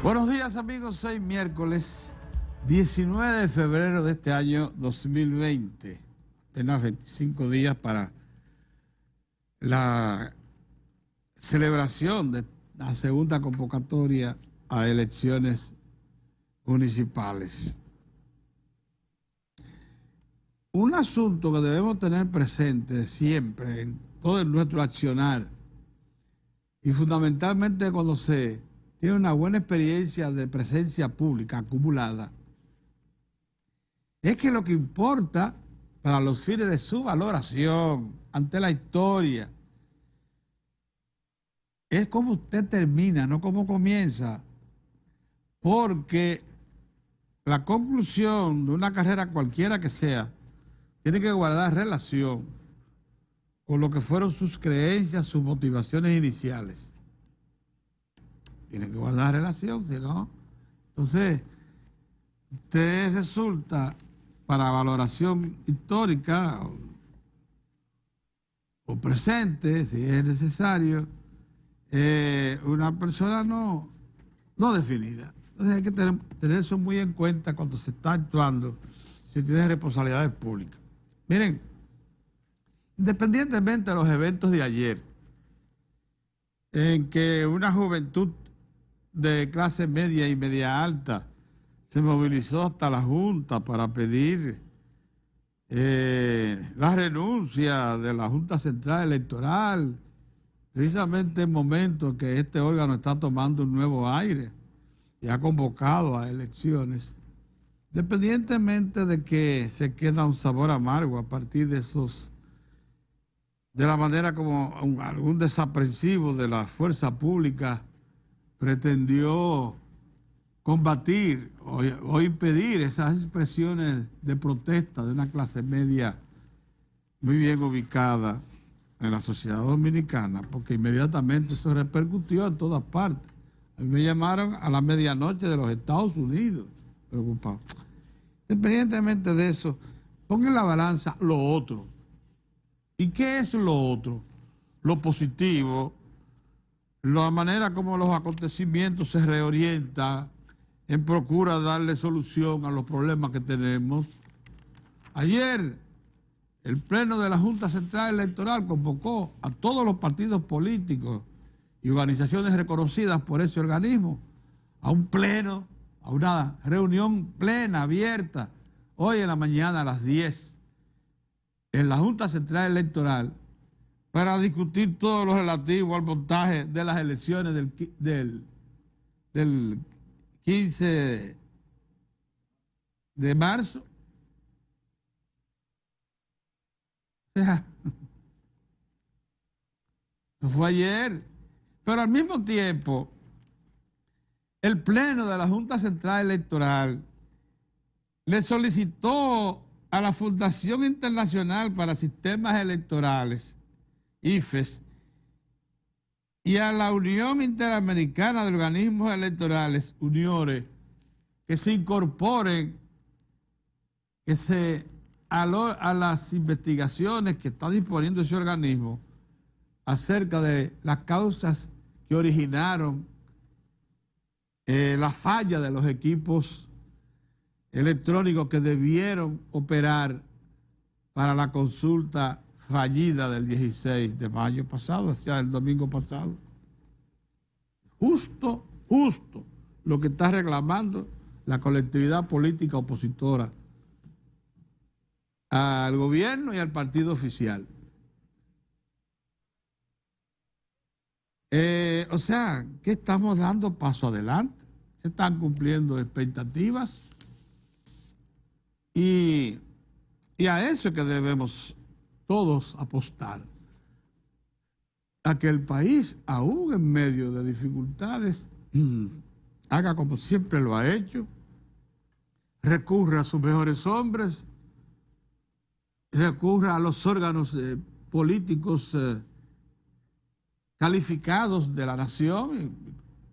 Buenos días amigos, hoy miércoles 19 de febrero de este año 2020, apenas 25 días para la celebración de la segunda convocatoria a elecciones municipales. Un asunto que debemos tener presente siempre en todo nuestro accionar y fundamentalmente cuando se tiene una buena experiencia de presencia pública acumulada, es que lo que importa para los fines de su valoración ante la historia es cómo usted termina, no cómo comienza, porque la conclusión de una carrera cualquiera que sea tiene que guardar relación con lo que fueron sus creencias, sus motivaciones iniciales. Tiene que guardar relación, si no, entonces usted resulta para valoración histórica o presente, si es necesario, una persona no definida. Entonces hay que tener eso muy en cuenta cuando se está actuando, se tiene responsabilidades públicas. Miren, independientemente de los eventos de ayer, en que una juventud de clase media y media alta se movilizó hasta la Junta para pedir la renuncia de la Junta Central Electoral, precisamente en momentos que este órgano está tomando un nuevo aire y ha convocado a elecciones, independientemente de que se queda un sabor amargo a partir de de la manera como algún desaprensivo de la fuerza pública pretendió combatir o impedir esas expresiones de protesta de una clase media muy bien ubicada en la sociedad dominicana, porque inmediatamente eso repercutió en todas partes. A mí me llamaron a la medianoche de los Estados Unidos, preocupados. Independientemente de eso, pongan en la balanza lo otro. ¿Y qué es lo otro? Lo positivo, la manera como los acontecimientos se reorientan en procura de darle solución a los problemas que tenemos. Ayer, el Pleno de la Junta Central Electoral convocó a todos los partidos políticos y organizaciones reconocidas por ese organismo a un pleno, a una reunión plena, abierta, hoy en la mañana a las 10, en la Junta Central Electoral, para discutir todo lo relativo al montaje de las elecciones del 15 de marzo. O sea, eso fue ayer. Pero al mismo tiempo, el Pleno de la Junta Central Electoral le solicitó a la Fundación Internacional para Sistemas Electorales, IFES, y a la Unión Interamericana de Organismos Electorales, UNIORE, que se incorporen, a las investigaciones que está disponiendo ese organismo acerca de las causas que originaron la falla de los equipos electrónicos que debieron operar para la consulta fallida del 16 de mayo pasado, o sea, el domingo pasado. Justo lo que está reclamando la colectividad política opositora al gobierno y al partido oficial. O sea, que estamos dando paso adelante, se están cumpliendo expectativas y a eso es que debemos todos apostar, a que el país, aún en medio de dificultades, haga como siempre lo ha hecho, recurra a sus mejores hombres, recurra a los órganos políticos calificados de la nación,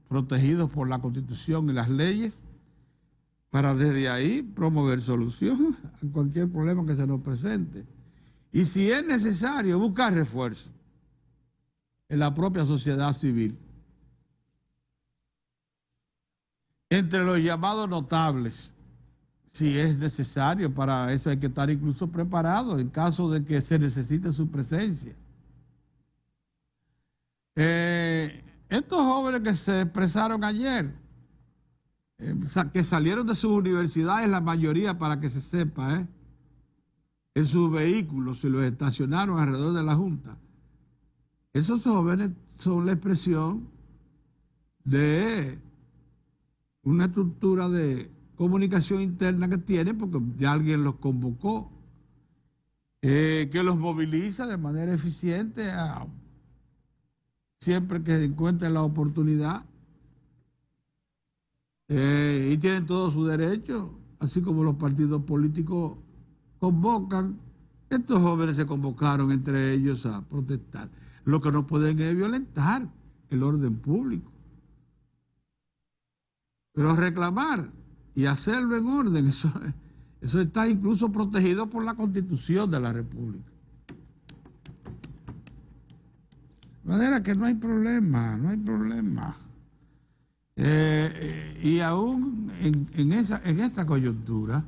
protegidos por la Constitución y las leyes, para desde ahí promover soluciones a cualquier problema que se nos presente. Y si es necesario, buscar refuerzo en la propia sociedad civil. entre los llamados notables, si es necesario. Para eso hay que estar incluso preparado en caso de que se necesite su presencia. Estos jóvenes que se expresaron ayer, que salieron de sus universidades, la mayoría, para que se sepa, en sus vehículos y los estacionaron alrededor de la Junta. Esos jóvenes son la expresión de una estructura de comunicación interna que tienen, porque ya alguien los convocó, que los moviliza de manera eficiente siempre que encuentren la oportunidad, y tienen todo su derecho, así como los partidos políticos convocan. Estos jóvenes se convocaron entre ellos a protestar. Lo que no pueden es violentar el orden público, pero reclamar y hacerlo en orden, eso está incluso protegido por la Constitución de la República. De manera que no hay problema, no hay problema. Y aún en esta coyuntura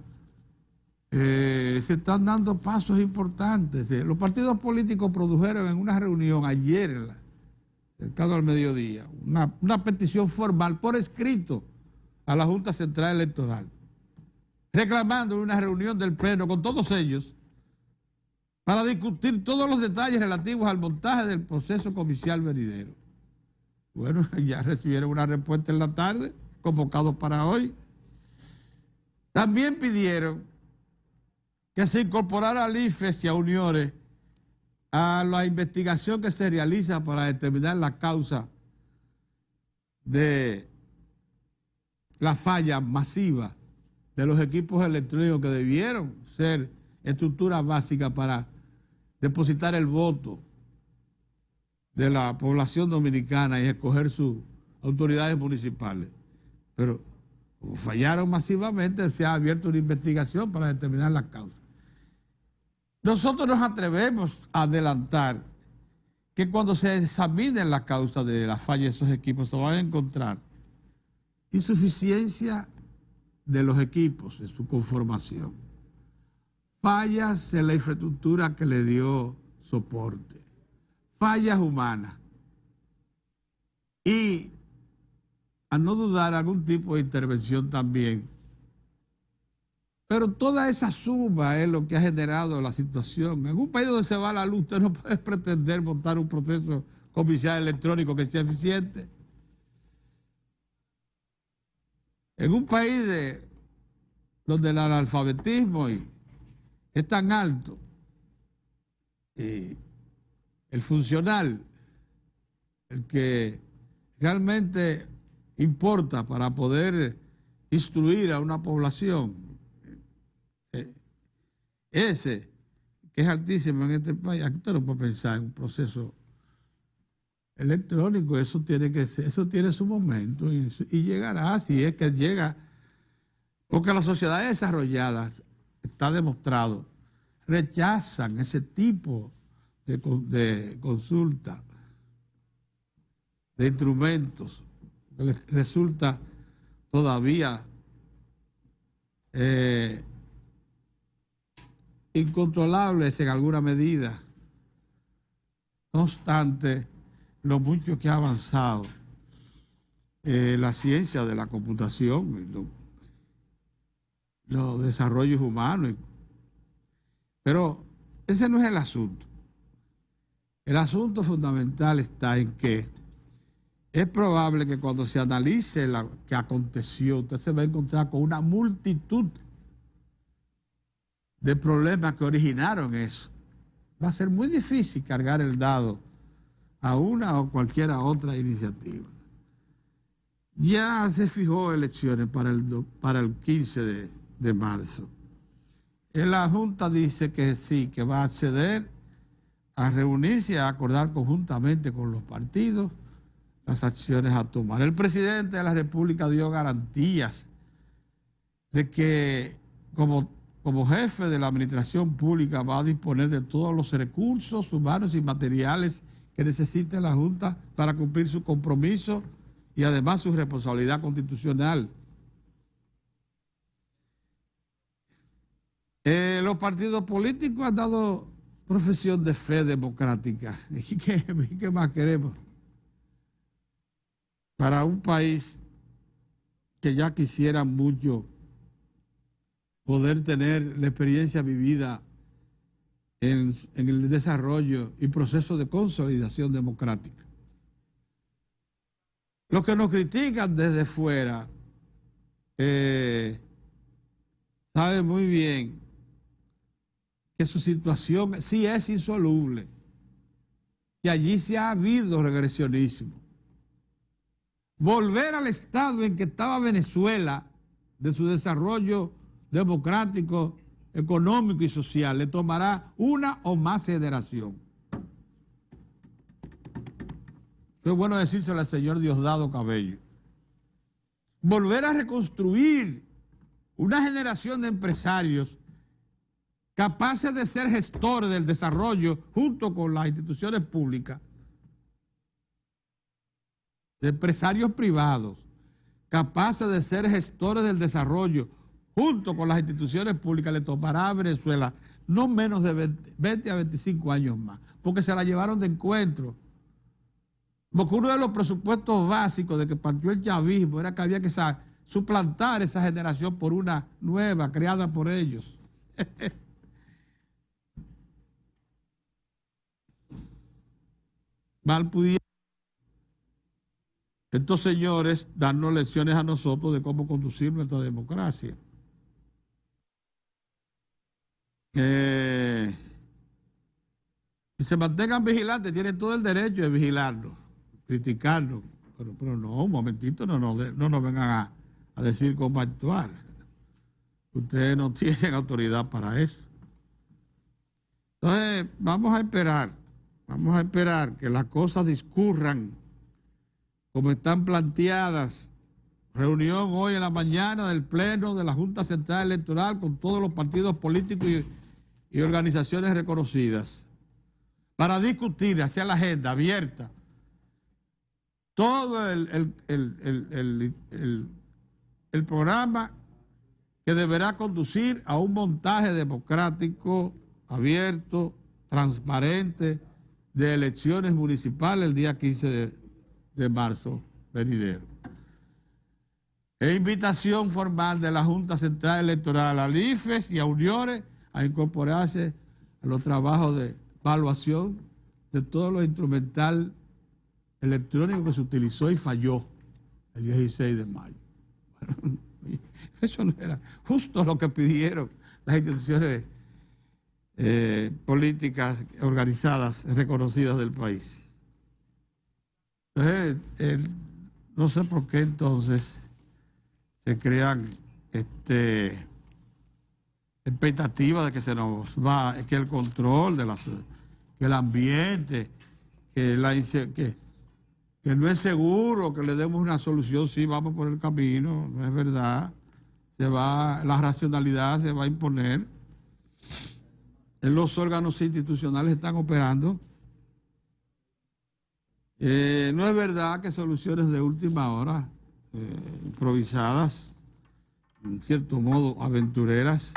se están dando pasos importantes. Los partidos políticos produjeron en una reunión ayer, cercano al mediodía, una petición formal por escrito a la Junta Central Electoral, reclamando una reunión del Pleno con todos ellos para discutir todos los detalles relativos al montaje del proceso comicial venidero. Bueno, ya recibieron una respuesta en la tarde, convocados para hoy. También pidieron que se incorporara al IFES y a Uniones a la investigación que se realiza para determinar la causa de la falla masiva de los equipos electrónicos que debieron ser estructuras básicas para depositar el voto de la población dominicana y escoger sus autoridades municipales. Pero como fallaron masivamente, se ha abierto una investigación para determinar la causa. Nosotros nos atrevemos a adelantar que cuando se examine la causa de la falla de esos equipos, se van a encontrar insuficiencia de los equipos en su conformación, fallas en la infraestructura que le dio soporte, fallas humanas y, a no dudar, algún tipo de intervención también. Pero toda esa suma es lo que ha generado la situación. En un país donde se va la luz, usted no puede pretender montar un proceso comicial electrónico que sea eficiente. En un país donde el analfabetismo es tan alto, el funcional, el que realmente importa para poder instruir a una población, ese que es altísimo en este país, usted no puede pensar en un proceso electrónico. Eso tiene su momento y llegará, si es que llega, porque las sociedades desarrolladas, está demostrado, rechazan ese tipo de consulta, de instrumentos, que les resulta todavía incontrolables en alguna medida. No obstante, lo mucho que ha avanzado la ciencia de la computación, los desarrollos humanos. Pero ese no es el asunto. El asunto fundamental está en que es probable que cuando se analice lo que aconteció, usted se va a encontrar con una multitud de problemas que originaron eso. Va a ser muy difícil cargar el dado a una o cualquiera otra iniciativa. Ya se fijó elecciones para el 15 de marzo. La Junta dice que sí, que va a acceder a reunirse y a acordar conjuntamente con los partidos las acciones a tomar. El presidente de la República dio garantías de que como jefe de la administración pública va a disponer de todos los recursos humanos y materiales que necesite la Junta para cumplir su compromiso y además su responsabilidad constitucional Los partidos políticos han dado profesión de fe democrática. ¿Y qué más queremos? Para un país que ya quisiera mucho poder tener la experiencia vivida en el desarrollo y proceso de consolidación democrática. Los que nos critican desde fuera saben muy bien que su situación sí es insoluble, que allí sí ha habido regresionismo. Volver al estado en que estaba Venezuela, de su desarrollo democrático, económico y social, le tomará una o más generación. Es bueno decírselo al señor Diosdado Cabello. Volver a reconstruir una generación de empresarios capaces de ser gestores del desarrollo junto con las instituciones públicas, de empresarios privados, capaces de ser gestores del desarrollo junto con las instituciones públicas, le tomará a Venezuela no menos de 20 a 25 años más, porque se la llevaron de encuentro. Porque uno de los presupuestos básicos de que partió el chavismo era que había que suplantar esa generación por una nueva, creada por ellos. Mal pudiera estos señores darnos lecciones a nosotros de cómo conducir nuestra democracia. Y se mantengan vigilantes, tienen todo el derecho de vigilarnos, criticarnos, pero no, un momentito, no nos vengan a decir cómo actuar. Ustedes no tienen autoridad para eso. Entonces, vamos a esperar que las cosas discurran como están planteadas. Reunión hoy en la mañana del Pleno de la Junta Central Electoral con todos los partidos políticos y organizaciones reconocidas para discutir hacia la agenda abierta todo el programa que deberá conducir a un montaje democrático, abierto, transparente, de elecciones municipales el día 15 de marzo venidero. E invitación formal de la Junta Central Electoral al IFES y a uniones a incorporarse a los trabajos de evaluación de todo lo instrumental electrónico que se utilizó y falló el 16 de mayo. Bueno, eso no era justo lo que pidieron las instituciones políticas organizadas, reconocidas del país. Entonces, no sé por qué entonces se crean expectativas de que se nos va, que el control de que el ambiente, que no es seguro, que le demos una solución. Sí, vamos por el camino, no es verdad. La racionalidad se va a imponer. Los órganos institucionales están operando. No es verdad que soluciones de última hora, improvisadas, en cierto modo aventureras,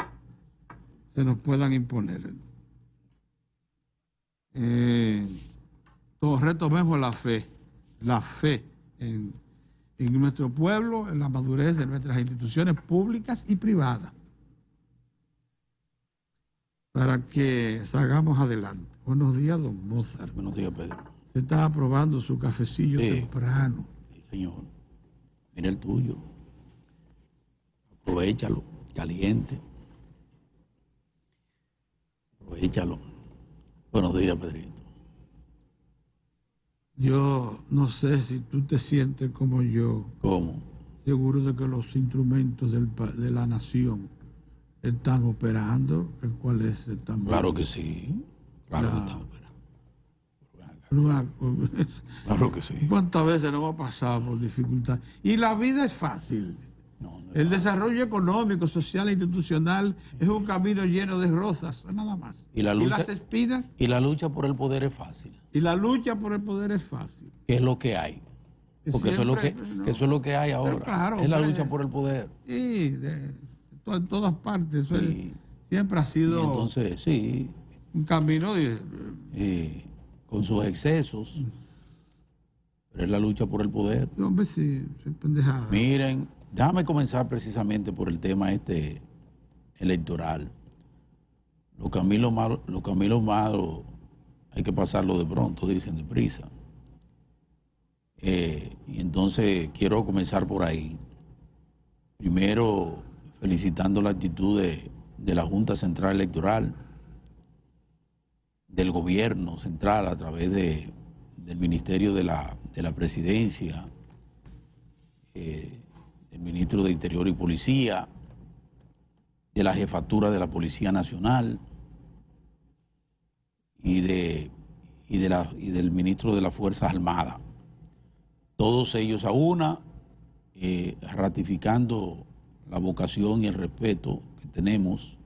se nos puedan imponer. Todos retomemos la fe en nuestro pueblo, en la madurez de nuestras instituciones públicas y privadas, para que salgamos adelante. Buenos días, don Mozart. Buenos días, Pedro. Se está probando su cafecillo temprano. Sí, señor. Mira el tuyo. Aprovechalo, caliente. Aprovechalo. Buenos días, Pedrito. Yo no sé si tú te sientes como yo. ¿Cómo? Seguro de que los instrumentos de la nación están operando. ¿Cuáles están? Claro que sí. Claro que están operando. Claro que sí. ¿Cuántas veces nos hemos pasado por dificultades? Y la vida es fácil. El desarrollo económico, social e institucional es un camino lleno de rosas, nada más. Y las espinas. Y la lucha por el poder es fácil. Y la lucha por el poder es fácil. ¿Qué es lo que hay? Porque siempre, eso es lo que hay ahora. Claro, es la lucha por el poder. Sí, en todas partes. Eso sí. Siempre ha sido y entonces, sí, un camino con sus excesos, pero es la lucha por el poder. Hombre, sí, pendejada. Miren, déjame comenzar precisamente por el tema electoral. Los caminos malos hay que pasarlo de pronto, dicen deprisa. Y entonces quiero comenzar por ahí. Primero, felicitando la actitud de la Junta Central Electoral, del gobierno central a través del Ministerio de la Presidencia, del Ministro de Interior y Policía, de la Jefatura de la Policía Nacional y del Ministro de las Fuerzas Armadas. Todos ellos a una, ratificando la vocación y el respeto que tenemos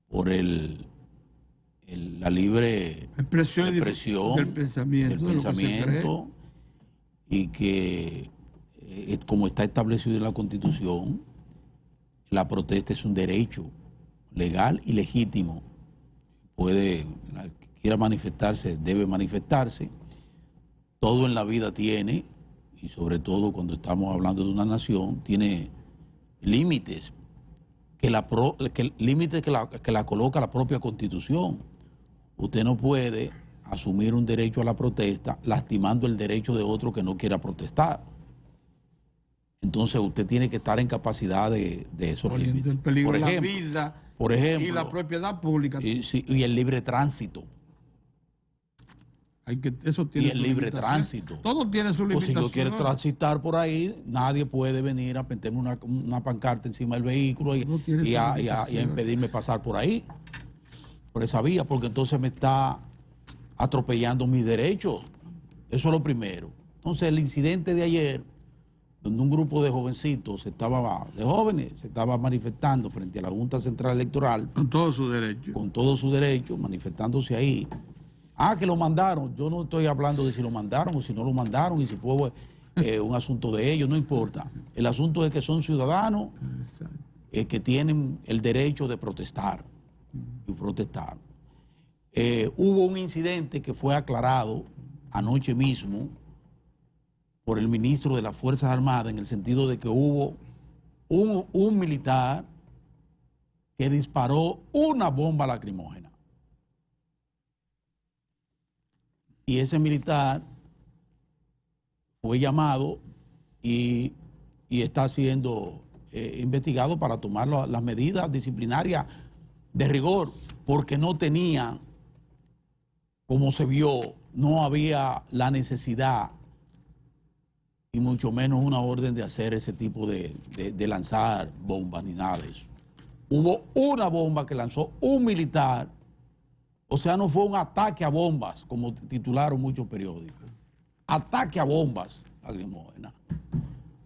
por la libre expresión del pensamiento, y que, como está establecido en la Constitución, la protesta es un derecho legal y legítimo. La que quiera manifestarse debe manifestarse. Todo en la vida tiene, y sobre todo cuando estamos hablando de una nación, tiene límites que la coloca la propia Constitución. Usted no puede asumir un derecho a la protesta lastimando el derecho de otro que no quiera protestar. Entonces usted tiene que estar en capacidad de esos límites. En peligro la vida y la propiedad pública. Y el libre tránsito. Eso tiene y el libre tránsito. Todo tiene su limitación. Pues si yo quiero transitar por ahí, nadie puede venir a meterme una pancarta encima del vehículo y a impedirme pasar por ahí, por esa vía, porque entonces me está atropellando mis derechos. Eso es lo primero. Entonces el incidente de ayer, donde un grupo de jovencitos se estaba manifestando frente a la Junta Central Electoral. Con todo su derecho. Con todo su derecho, manifestándose ahí. Que lo mandaron. Yo no estoy hablando de si lo mandaron o si no lo mandaron y si fue un asunto de ellos, no importa. El asunto es que son ciudadanos que tienen el derecho de protestar y protestar. Hubo un incidente que fue aclarado anoche mismo por el ministro de las Fuerzas Armadas, en el sentido de que hubo un militar que disparó una bomba lacrimógena. Y ese militar fue llamado y está siendo investigado para tomar las medidas disciplinarias de rigor, porque no tenía, como se vio, no había la necesidad y mucho menos una orden de hacer ese tipo de lanzar bombas ni nada de eso. Hubo una bomba que lanzó un militar. O sea, no fue un ataque a bombas, como titularon muchos periódicos. Ataque a bombas lacrimógenas.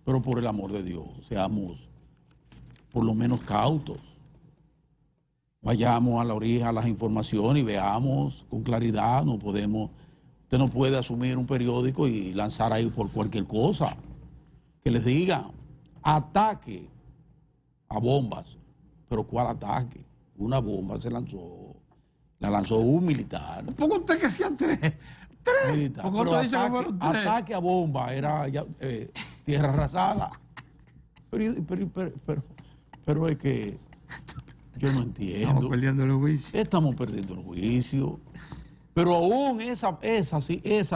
Pero por el amor de Dios, seamos por lo menos cautos. Vayamos a la orilla, a las informaciones y veamos con claridad. Usted no puede asumir un periódico y lanzar ahí por cualquier cosa. Que les diga, ataque a bombas. Pero ¿cuál ataque? Una bomba la lanzó un militar. ¿Por usted que sean tres? Militar. Pero ataque a bomba era tierra arrasada. Pero es que yo no entiendo. Estamos perdiendo el juicio. Estamos perdiendo el juicio. Pero aún esa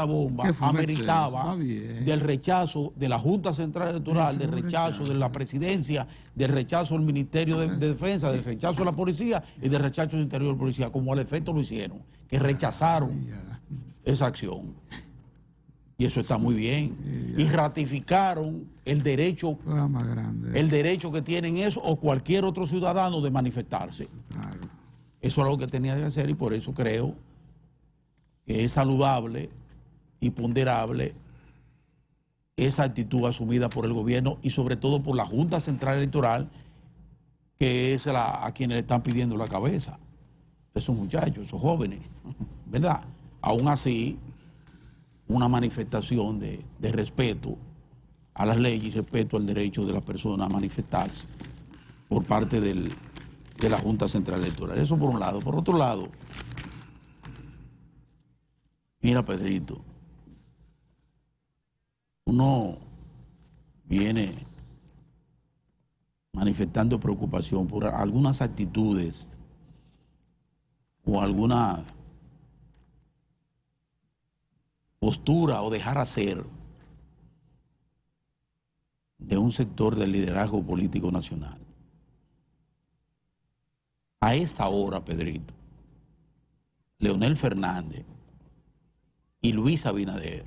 bomba ameritaba del rechazo de la Junta Central Electoral, del rechazo de la Presidencia, del rechazo del Ministerio de Defensa, del rechazo de la Policía y del rechazo del Interior de la Policía, como al efecto lo hicieron, que rechazaron esa acción. Y eso está muy bien. Y ratificaron el derecho que tienen eso o cualquier otro ciudadano de manifestarse. Eso es lo que tenía que hacer y por eso creo que es saludable y ponderable esa actitud asumida por el gobierno y sobre todo por la Junta Central Electoral, que es a quienes le están pidiendo la cabeza. Esos muchachos, esos jóvenes, ¿verdad? Aún así, una manifestación de respeto a las leyes y respeto al derecho de la persona a manifestarse por parte del de la Junta Central Electoral. Eso por un lado. Por otro lado, mira, Pedrito, uno viene manifestando preocupación por algunas actitudes o alguna postura o dejar hacer de un sector del liderazgo político nacional. A esta hora, Pedrito, Leonel Fernández y Luis Abinader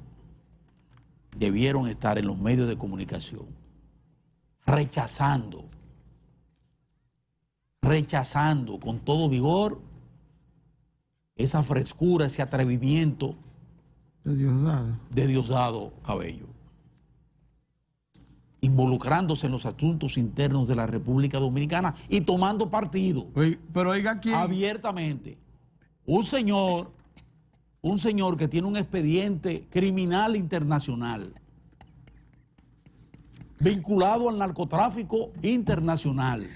debieron estar en los medios de comunicación rechazando con todo vigor esa frescura, ese atrevimiento de Diosdado Cabello, involucrándose en los asuntos internos de la República Dominicana y tomando partido. Pero oiga quién. Abiertamente. Un señor que tiene un expediente criminal internacional vinculado al narcotráfico internacional.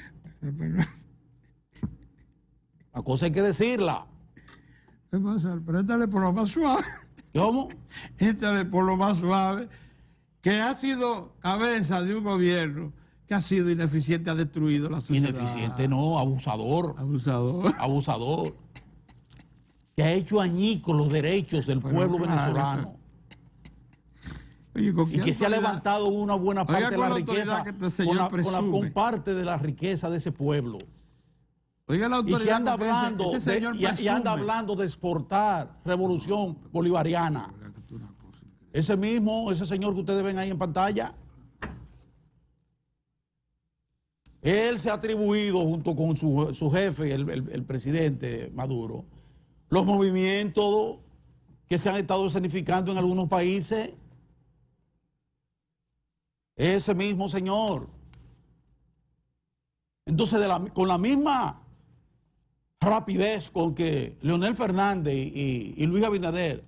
La cosa hay que decirla. Pero éntale por lo más suave. ¿Cómo? Éntale por lo más suave. Que ha sido cabeza de un gobierno que ha sido ineficiente, ha destruido la sociedad. Ineficiente no, abusador. Abusador. Que ha hecho añicos los derechos del pueblo venezolano. Oye, y que se ha levantado una buena parte de la riqueza con parte de la riqueza de ese pueblo. Oiga la autoridad, y que anda hablando de exportar revolución bolivariana. Ese señor que ustedes ven ahí en pantalla, él se ha atribuido junto con su jefe, el presidente Maduro, los movimientos que se han estado escenificando en algunos países. Ese mismo señor. Entonces, con la misma rapidez con que Leonel Fernández y Luis Abinader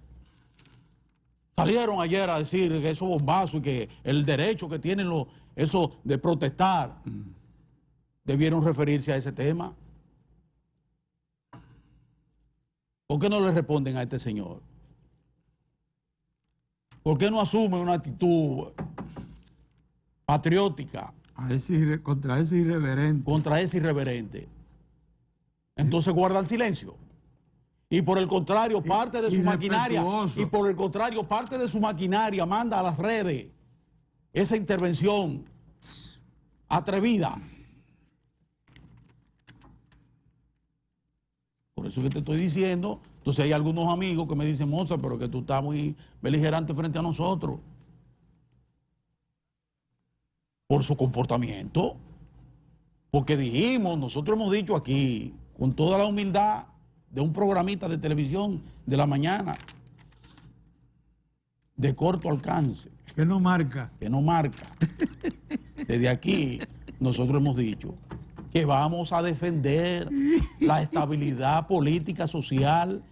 salieron ayer a decir que esos bombazos y que el derecho que tienen eso de protestar, debieron referirse a ese tema. ¿Por qué no le responden a este señor? ¿Por qué no asumen una actitud patriótica contra ese irreverente? Entonces guardan silencio. Y por el contrario, parte de su maquinaria manda a las redes esa intervención atrevida. Por eso que te estoy diciendo. Entonces hay algunos amigos que me dicen, Mozart, pero que tú estás muy beligerante frente a nosotros. Por su comportamiento. Porque nosotros hemos dicho aquí, con toda la humildad de un programita de televisión de la mañana, de corto alcance. Que no marca. Desde aquí, nosotros hemos dicho que vamos a defender la estabilidad política, social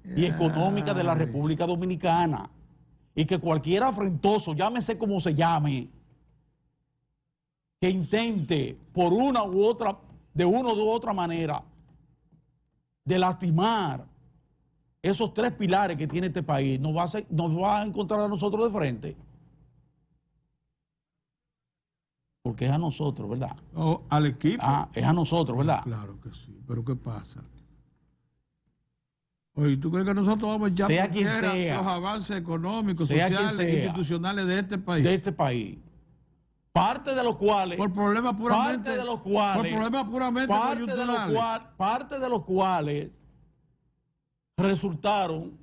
y económica de la República Dominicana. Y que cualquier afrentoso, llámese como se llame, que intente por de una u otra manera de lastimar esos tres pilares que tiene este país, nos va a encontrar a nosotros de frente. Porque es a nosotros, ¿verdad? O al equipo. Es a nosotros, ¿verdad? Claro que sí, pero ¿qué pasa? Oye, ¿tú crees que nosotros vamos ya a quien sea, los avances económicos, sociales e institucionales de este país? De este país. Parte de los cuales... Por problemas puramente... Parte de los cuales resultaron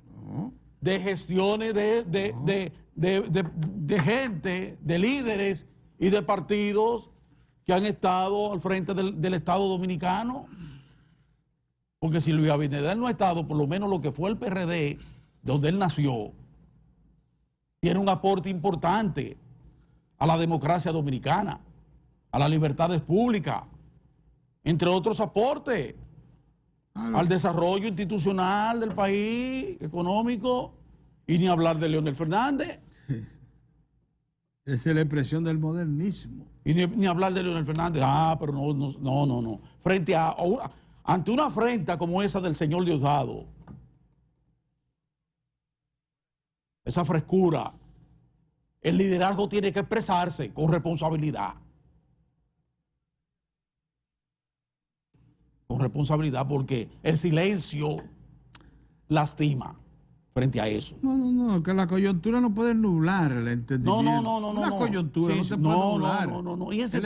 de gestiones de gente, de líderes y de partidos que han estado al frente del Estado Dominicano. Porque si Luis Abinader no ha estado, por lo menos lo que fue el PRD, donde él nació, tiene un aporte importante a la democracia dominicana, a las libertades públicas, entre otros aportes, al desarrollo institucional del país, económico, y ni hablar de Leonel Fernández. Esa es la expresión del modernismo. Y ni hablar de Leonel Fernández. Pero no. Ante una afrenta como esa del señor Diosdado, esa frescura, el liderazgo tiene que expresarse con responsabilidad. Con responsabilidad, porque el silencio lastima frente a eso. No, que la coyuntura no puede nublar el entendimiento. No. La coyuntura no se puede nublar. No. Y ese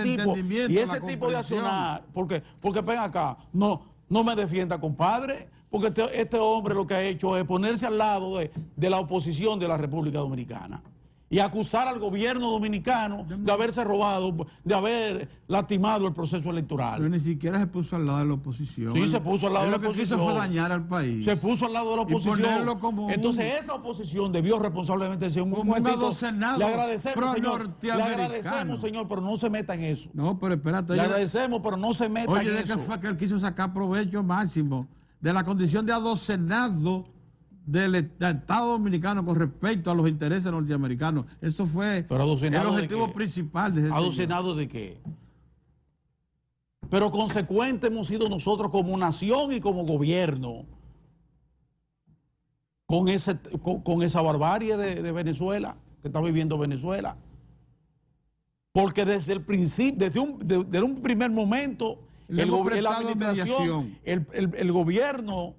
tipo de accionar, porque ven acá, no me defienda, compadre, porque este hombre lo que ha hecho es ponerse al lado de la oposición de la República Dominicana y acusar al gobierno dominicano de haberse robado, de haber lastimado el proceso electoral. Pero ni siquiera se puso al lado de la oposición. Sí, se puso al lado de la oposición. Lo que quiso fue dañar al país. Se puso al lado de la oposición. Entonces esa oposición debió responsablemente decir un momentito. Le agradecemos, señor, pero no se meta en eso. No, pero espérate. Le agradecemos, pero no se meta en eso. Oye, ¿de qué fue que él quiso sacar provecho máximo de la condición de adocenado del Estado Dominicano con respecto a los intereses norteamericanos? Eso fue el objetivo principal de ese ¿adocenado de qué? Pero consecuentes hemos sido nosotros como nación y como gobierno con esa barbarie de Venezuela, que está viviendo Venezuela. Porque desde el principio, desde un primer momento, la administración, el gobierno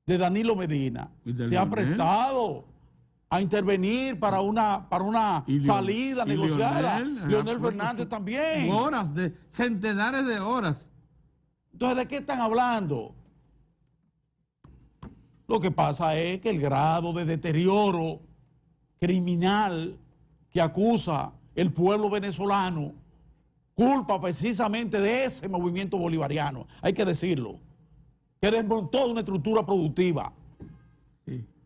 de Danilo Medina se ha prestado a intervenir para una salida negociada. Leonel Fernández también. Centenares de horas. Entonces, ¿de qué están hablando? Lo que pasa es que el grado de deterioro criminal que acusa el pueblo venezolano culpa precisamente de ese movimiento bolivariano, hay que decirlo, que desmontó una estructura productiva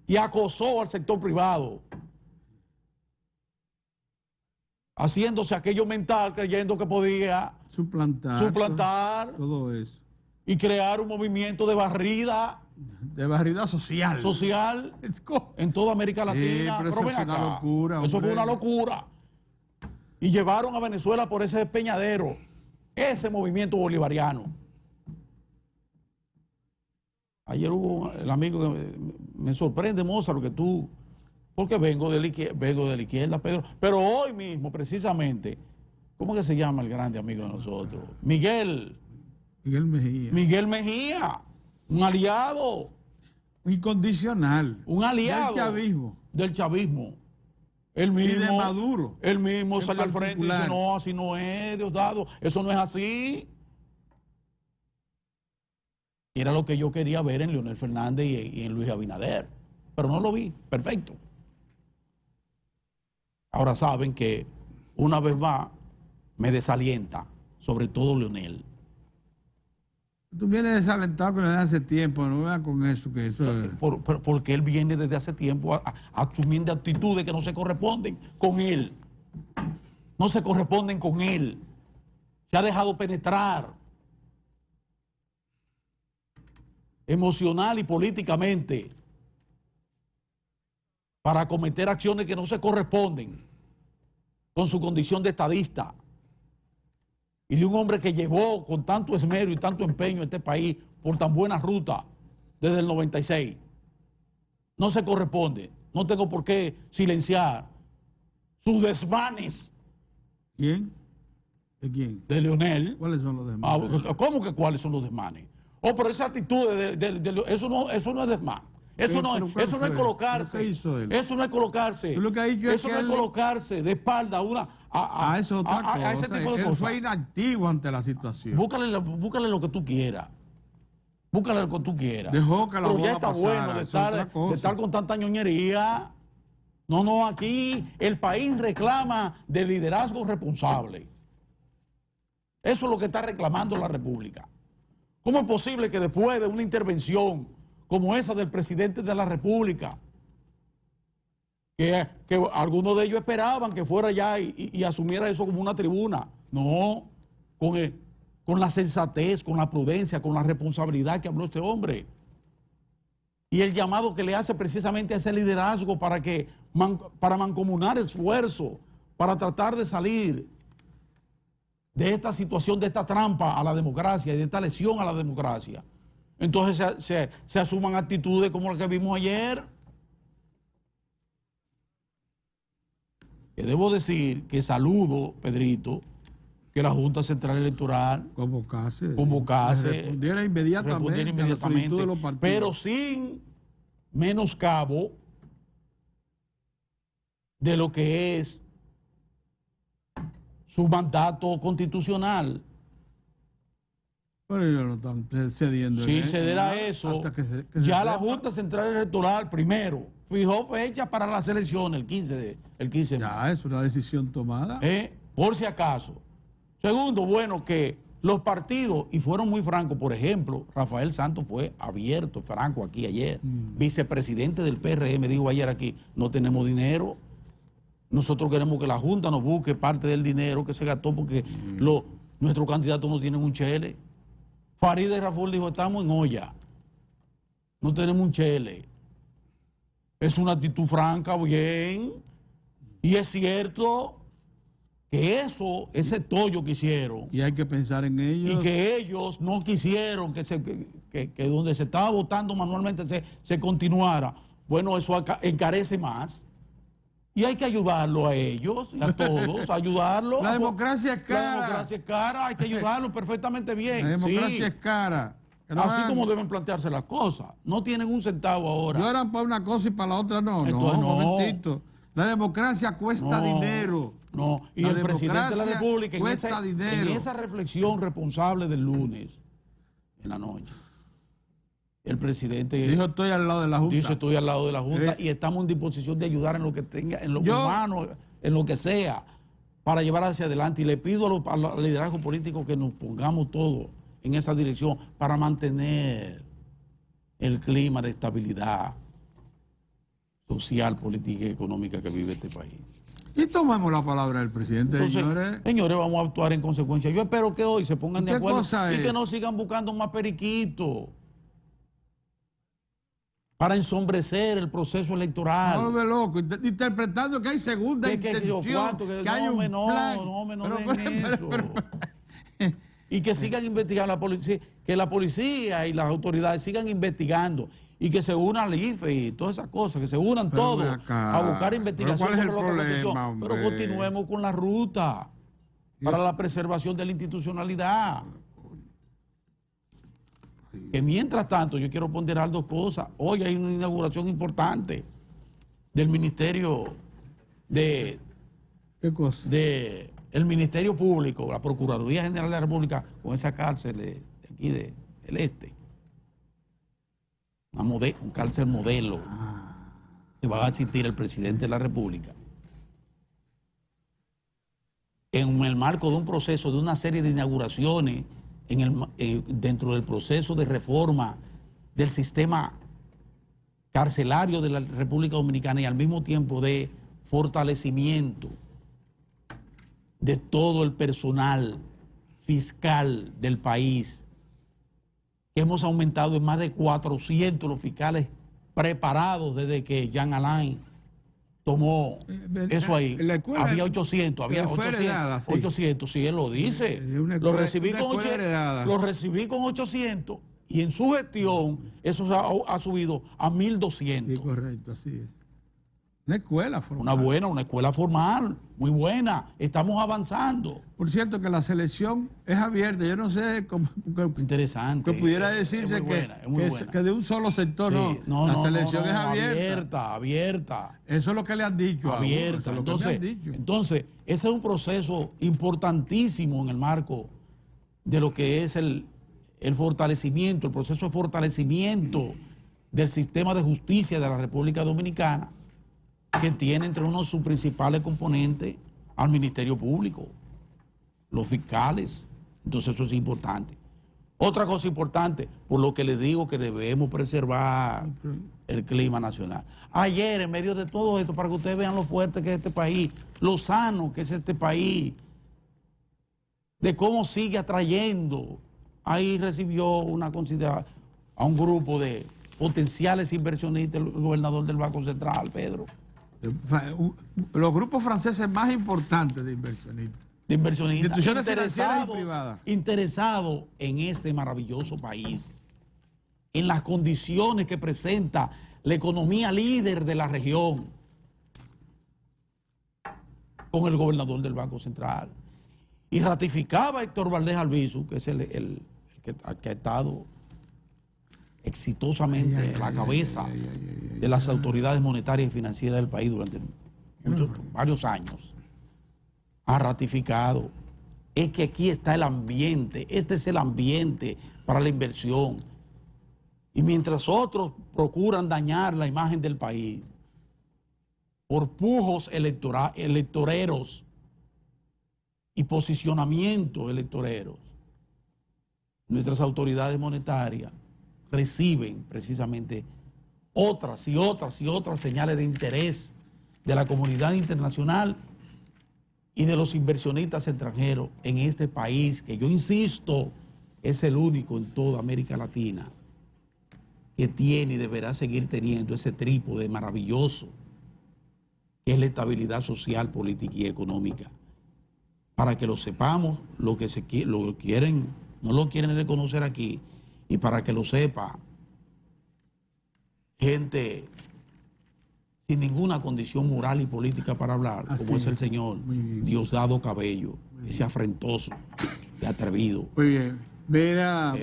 y acosó al sector privado, haciéndose aquello mental, creyendo que podía suplantar todo eso y crear un movimiento de barrida social en toda América Latina. Pero eso fue una locura. Eso fue una locura. Y llevaron a Venezuela por ese despeñadero, ese movimiento bolivariano. Ayer hubo el amigo que me sorprende, Mozart, que tú, porque vengo de la izquierda, Pedro, pero hoy mismo, precisamente, ¿cómo que se llama el grande amigo de nosotros? Miguel Mejía, un aliado. Incondicional. Un aliado. Del chavismo. Él mismo, y de Maduro. Él mismo sale al frente y dice, no, así no es, Diosdado, eso no es así. Era lo que yo quería ver en Leonel Fernández y en Luis Abinader, pero no lo vi. Perfecto. Ahora saben que una vez más me desalienta, sobre todo Leonel. Tú vienes desalentado con él hace tiempo, no veas con eso, que eso es... Porque él viene desde hace tiempo asumiendo actitudes que no se corresponden con él. No se corresponden con él. Se ha dejado penetrar emocional y políticamente para cometer acciones que no se corresponden con su condición de estadista. Y de un hombre que llevó con tanto esmero y tanto empeño a este país por tan buena ruta desde el 96. No se corresponde. No tengo por qué silenciar sus desmanes. ¿Quién? ¿De quién? De Leonel. ¿Cuáles son los desmanes? ¿Cómo que cuáles son los desmanes? Pero esa actitud, eso no es desmán. Eso no es colocarse. Eso no es colocarse. Eso no es colocarse de espalda a ese tipo de cosas. Él fue inactivo ante la situación. Búscale lo que tú quieras. Búscale lo que tú quieras. Dejó que la Pero ya está bueno de estar con tanta ñoñería. No, aquí el país reclama de liderazgo responsable. Eso es lo que está reclamando la República. ¿Cómo es posible que después de una intervención como esa del presidente de la República, que algunos de ellos esperaban que fuera ya y asumiera eso como una tribuna? No, con la sensatez, con la prudencia, con la responsabilidad que habló este hombre. Y el llamado que le hace precisamente a ese liderazgo para mancomunar esfuerzo, para tratar de salir de esta situación, de esta trampa a la democracia y de esta lesión a la democracia, entonces se asuman actitudes como las que vimos ayer. Que debo decir que saludo, Pedrito, que la Junta Central Electoral convocase respondiera inmediatamente, pero sin menoscabo de lo que es su mandato constitucional. Pero ellos no están cediendo. Si cederá eso, ya la Junta Central Electoral primero fijó fecha para las elecciones el 15 de ya, mayo. es una decisión tomada. Por si acaso. Segundo, bueno, que los partidos, y fueron muy francos, por ejemplo, Rafael Santos fue abierto, franco aquí ayer. Vicepresidente del PRM dijo ayer aquí, no tenemos dinero. Nosotros queremos que la Junta nos busque parte del dinero que se gastó porque nuestros candidatos no tienen un chele. Farideh Raful dijo, estamos en olla. No tenemos un chele. Es una actitud franca, bien. Y es cierto que ese tollo que hicieron. Y hay que pensar en ellos. Y que ellos no quisieron que donde se estaba votando manualmente se continuara. Bueno, eso encarece más. Y hay que ayudarlo a ellos, a todos, ayudarlo. La democracia es cara. La democracia es cara, hay que ayudarlo perfectamente bien. La democracia es cara. Así como deben plantearse las cosas. No tienen un centavo ahora. No eran para una cosa y para la otra no. Entonces, no, momentito. La democracia cuesta dinero. No, y el presidente de la República en esa reflexión responsable del lunes, en la noche, el presidente dijo, estoy al lado de la Junta. Dice, estoy al lado de la Junta y estamos en disposición de ayudar en lo que tenga, en lo humano, en lo que sea, para llevar hacia adelante. Y le pido al liderazgo político que nos pongamos todos en esa dirección para mantener el clima de estabilidad social, política y económica que vive este país. Y tomemos la palabra del presidente. Entonces, señores, vamos a actuar en consecuencia. Yo espero que hoy se pongan de acuerdo y que no sigan buscando más periquitos para ensombrecer el proceso electoral. No me loco, interpretando que hay segunda intención, que hay un plan. No den eso. Y que sigan investigando la policía, que la policía y las autoridades sigan investigando y que se unan al IFE y todas esas cosas, que se unan todos a buscar investigación sobre lo que aconteció. Pero continuemos con la ruta para la preservación de la institucionalidad. Que mientras tanto, yo quiero ponderar dos cosas. Hoy hay una inauguración importante del Ministerio ¿Qué cosa? El Ministerio Público, la Procuraduría General de la República, con esa cárcel de aquí del este. Un cárcel modelo que va a asistir el presidente de la República. En el marco de un proceso, de una serie de inauguraciones, dentro del proceso de reforma del sistema carcelario de la República Dominicana y al mismo tiempo de fortalecimiento de todo el personal fiscal del país, que hemos aumentado en más de 400 los fiscales preparados desde que Jean Alain tomó eso ahí. Había 800, sí, él lo dice. Lo recibí con 800 y en su gestión eso ha subido a 1.200. Sí, correcto, así es. Una escuela formal. Una escuela formal, muy buena. Estamos avanzando. Por cierto, que la selección es abierta. Yo no sé cómo. Interesante. Que pudiera decirse que de un solo sector, sí, no. La selección es abierta. Abierta. Eso es lo que le han dicho. Abierta. Entonces, ese es un proceso importantísimo en el marco de lo que es el fortalecimiento, el proceso de fortalecimiento del sistema de justicia de la República Dominicana, que tiene entre uno de sus principales componentes al Ministerio Público, los fiscales. Entonces eso es importante. Otra cosa importante, por lo que les digo que debemos preservar el clima nacional. Ayer, en medio de todo esto, para que ustedes vean lo fuerte que es este país, lo sano que es este país, de cómo sigue atrayendo, ahí recibió una consideración a un grupo de potenciales inversionistas, el gobernador del Banco Central, Pedro. Los grupos franceses más importantes de inversionistas. Instituciones financieras y privadas. Interesados en este maravilloso país, en las condiciones que presenta la economía líder de la región, con el gobernador del Banco Central. Y ratificaba a Héctor Valdés Albizu, que es el que ha estado exitosamente a la cabeza de las autoridades monetarias y financieras del país durante varios años. Ha ratificado. Es que aquí está el ambiente, este es el ambiente para la inversión. Y mientras otros procuran dañar la imagen del país por pujos electoreros y posicionamientos electoreros, nuestras autoridades monetarias reciben precisamente otras y otras y otras señales de interés de la comunidad internacional y de los inversionistas extranjeros en este país, que yo insisto, es el único en toda América Latina que tiene y deberá seguir teniendo ese trípode maravilloso que es la estabilidad social, política y económica. Para que lo sepamos, lo quieren, no lo quieren reconocer aquí, y para que lo sepa gente sin ninguna condición moral y política para hablar, como es el señor Diosdado Cabello, ese afrentoso y atrevido. Muy bien. Mira,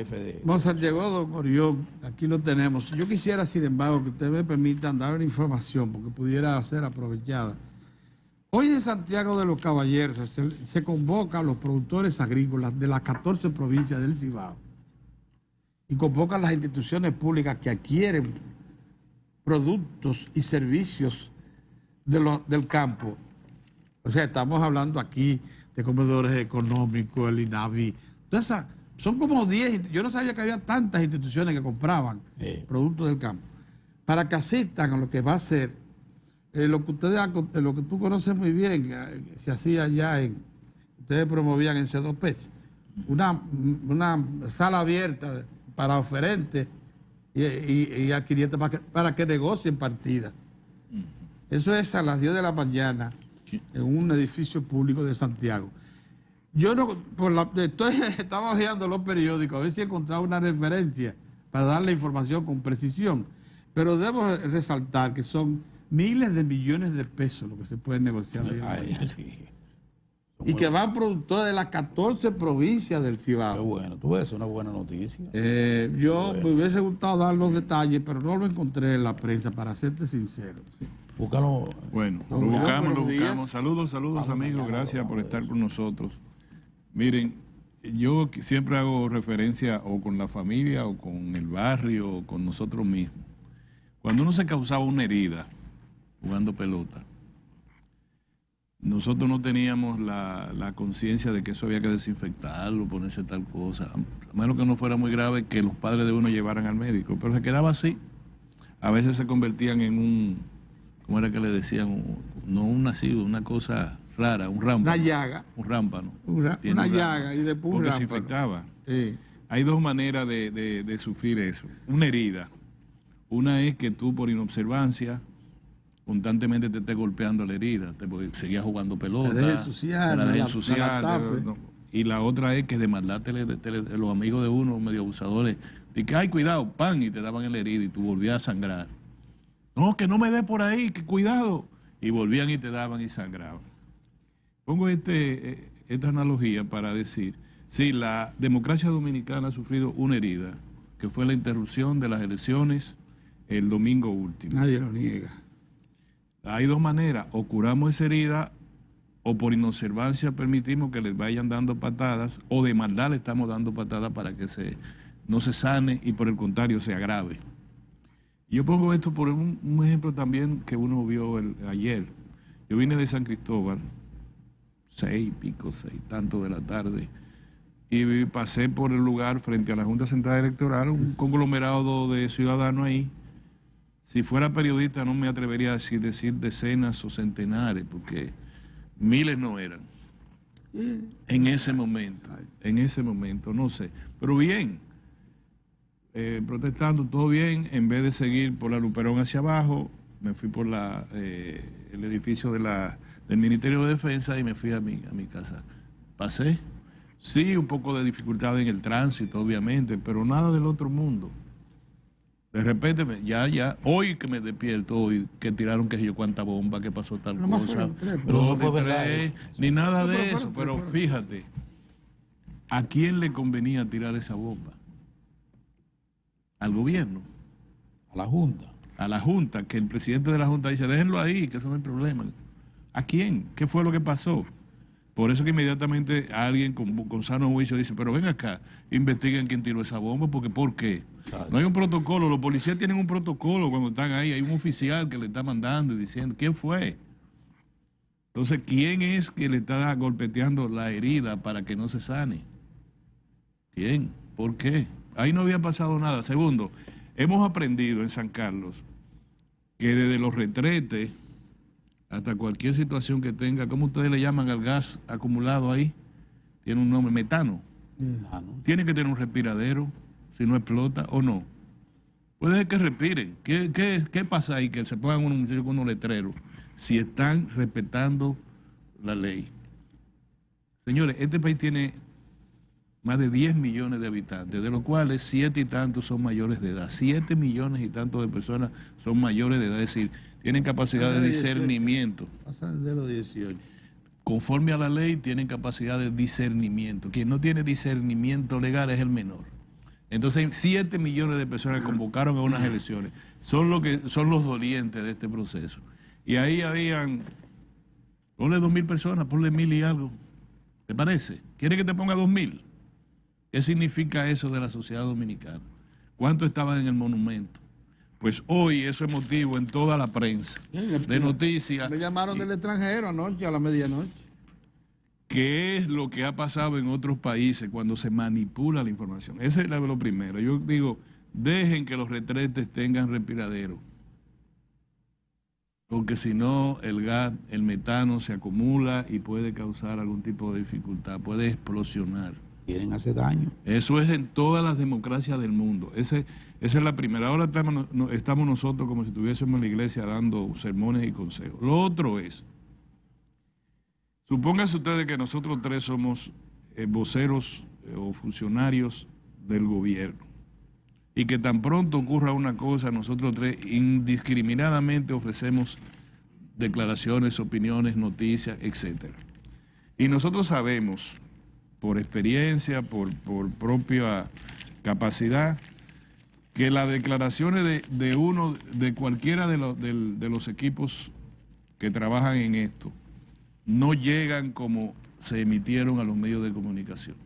Mozart llegó, don Orión, aquí lo tenemos. Yo quisiera, sin embargo, que usted me permita dar una información, porque pudiera ser aprovechada. Hoy en Santiago de los Caballeros se convoca a los productores agrícolas de las 14 provincias del Cibao y convocan las instituciones públicas que adquieren productos y servicios del campo. O sea, estamos hablando aquí de comedores económicos, el INAVI. Entonces, son como 10, yo no sabía que había tantas instituciones que compraban productos del campo, para que asistan a lo que va a ser lo que tú conoces muy bien, se hacía allá ustedes promovían en C2P, una sala abierta para oferentes y adquirientes para que negocien partidas. Eso es a las 10 de la mañana en un edificio público de Santiago. Yo no, estaba hojeando los periódicos a ver si encontraba una referencia para darle información con precisión, pero debo resaltar que son miles de millones de pesos lo que se puede negociar. Y que van productores de las 14 provincias del Cibao. Qué bueno, tú ves, una buena noticia. Yo me hubiese gustado dar los detalles, pero no lo encontré en la prensa, para serte sincero. Sí. Búscalo. Bueno, lo buscamos. Saludos amigos, gracias por estar con nosotros. Miren, yo siempre hago referencia o con la familia o con el barrio o con nosotros mismos. Cuando uno se causaba una herida jugando pelota, nosotros no teníamos la conciencia de que eso había que desinfectarlo, ponerse tal cosa, a menos que no fuera muy grave que los padres de uno llevaran al médico, pero se quedaba así. A veces se convertían en un, ¿cómo era que le decían? No un nacido, una cosa rara, un rámpano. Una llaga. Un rámpano. Una llaga y después un rámpano. Porque se infectaba. Sí. Hay dos maneras de sufrir eso. Una herida. Una es que tú por inobservancia constantemente te estés golpeando la herida, seguías jugando pelota, la dejes ensuciar, y la otra es que de maldad los amigos de uno, medio abusadores, de que ay, cuidado, pan, y te daban en la herida y tú volvías a sangrar. No, que no me dé por ahí, que cuidado. Y volvían y te daban y sangraban. Pongo esta analogía para decir, sí, la democracia dominicana ha sufrido una herida, que fue la interrupción de las elecciones el domingo último. Nadie lo niega. Hay dos maneras, o curamos esa herida, o por inobservancia permitimos que les vayan dando patadas, o de maldad le estamos dando patadas para que no se sane y por el contrario se agrave. Yo pongo esto por un ejemplo también que uno vio ayer. Yo vine de San Cristóbal, 6 tanto de la tarde, y pasé por el lugar frente a la Junta Central Electoral, un conglomerado de ciudadanos ahí. Si fuera periodista no me atrevería a decir decenas o centenares, porque miles no eran. En ese momento, no sé. Pero bien, protestando, todo bien, en vez de seguir por la Luperón hacia abajo, me fui por el edificio del Ministerio de Defensa y me fui a mi casa. Pasé, sí, un poco de dificultad en el tránsito, obviamente, pero nada del otro mundo. De repente, hoy que me despierto, hoy que tiraron que sé yo cuánta bomba, que pasó tal cosa, no fue verdad, ni nada de eso, pero fíjate, ¿a quién le convenía tirar esa bomba? Al gobierno. A la Junta. A la Junta, que el presidente de la Junta dice, déjenlo ahí, que eso no hay problema. ¿A quién? ¿Qué fue lo que pasó? Por eso que inmediatamente alguien con sano juicio dice, pero ven acá, investiguen quién tiró esa bomba, porque ¿por qué? ¿Sabe? No hay un protocolo, los policías tienen un protocolo cuando están ahí, hay un oficial que le está mandando y diciendo, ¿quién fue? Entonces, ¿quién es que le está golpeteando la herida para que no se sane? ¿Quién? ¿Por qué? Ahí no había pasado nada. Segundo, hemos aprendido en San Carlos que desde los retretes hasta cualquier situación que tenga, ¿cómo ustedes le llaman al gas acumulado ahí? Tiene un nombre, metano. Tiene que tener un respiradero, si no explota o no. Puede ser que respiren. ¿Qué pasa ahí? Que se pongan unos muchachos con unos letreros, si están respetando la ley. Señores, este país tiene más de 10 millones de habitantes, de los cuales 7 y tantos son mayores de edad. 7 millones y tantos de personas son mayores de edad, es decir, tienen capacidad de discernimiento. Pasan de los 18. Conforme a la ley, tienen capacidad de discernimiento. Quien no tiene discernimiento legal es el menor. Entonces, 7 millones de personas que convocaron a unas elecciones son los dolientes de este proceso. Y ahí habían, ponle 2.000 personas, ponle 1.000 y algo. ¿Te parece? ¿Quiere que te ponga 2.000? ¿Qué significa eso de la sociedad dominicana? ¿Cuánto estaban en el monumento? Pues hoy eso es motivo en toda la prensa de noticias. Me llamaron del extranjero anoche a la medianoche. ¿Qué es lo que ha pasado en otros países cuando se manipula la información? Ese es lo primero. Yo digo, dejen que los retretes tengan respiradero. Porque si no, el gas, el metano se acumula y puede causar algún tipo de dificultad, puede explosionar. Quieren hacer daño. Eso es en todas las democracias del mundo. Esa es la primera. Ahora estamos nosotros como si estuviésemos en la iglesia dando sermones y consejos. Lo otro es, supónganse ustedes que nosotros tres somos voceros o funcionarios del gobierno y que tan pronto ocurra una cosa, nosotros tres indiscriminadamente ofrecemos declaraciones, opiniones, noticias, etc. Y nosotros sabemos, por experiencia, por propia capacidad, que las declaraciones de cualquiera de los equipos que trabajan en esto no llegan como se emitieron a los medios de comunicación.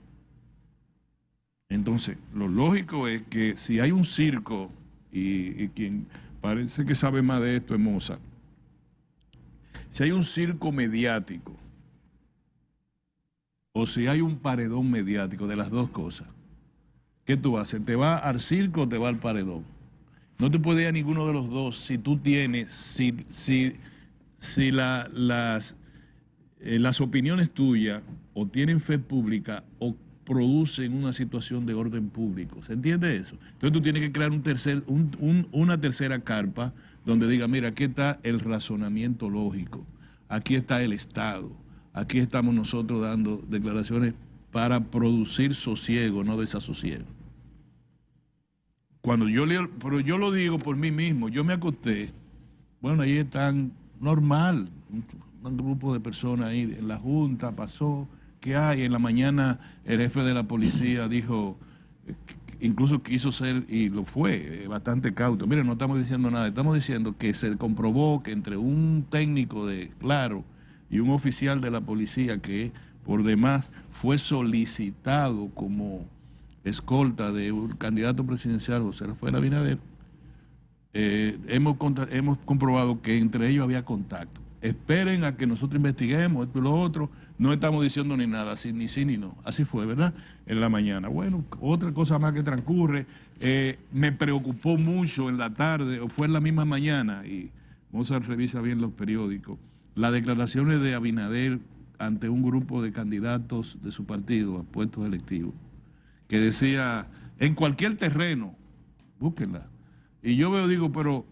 Entonces, lo lógico es que si hay un circo, y quien parece que sabe más de esto es Mozart, si hay un circo mediático, o si hay un paredón mediático, de las dos cosas, ¿qué tú haces? ¿Te vas al circo o te vas al paredón? No te puede ir a ninguno de los dos si tú tienes, si las opiniones tuyas o tienen fe pública o producen una situación de orden público. ¿Se entiende eso? Entonces tú tienes que crear una tercera carpa donde diga, mira, aquí está el razonamiento lógico, aquí está el Estado, aquí estamos nosotros dando declaraciones para producir sosiego, no desasosiego. Pero yo lo digo por mí mismo, yo me acosté, bueno, ahí están normal, un grupo de personas ahí en la Junta, pasó, ¿qué hay? En la mañana el jefe de la policía dijo, incluso quiso ser, y lo fue, bastante cauto. Miren, no estamos diciendo nada, estamos diciendo que se comprobó que entre un técnico de Claro y un oficial de la policía que por demás fue solicitado como escolta de un candidato presidencial, José Rafael Abinader, hemos comprobado que entre ellos había contacto. Esperen a que nosotros investiguemos esto y lo otro, no estamos diciendo ni nada, ni sí ni no. Así fue, ¿verdad? En la mañana. Bueno, otra cosa más que transcurre, me preocupó mucho en la tarde, o fue en la misma mañana, y Mozart revisa bien los periódicos, las declaraciones de Abinader ante un grupo de candidatos de su partido a puestos electivos, que decía, en cualquier terreno, búsquenla. Y yo digo, pero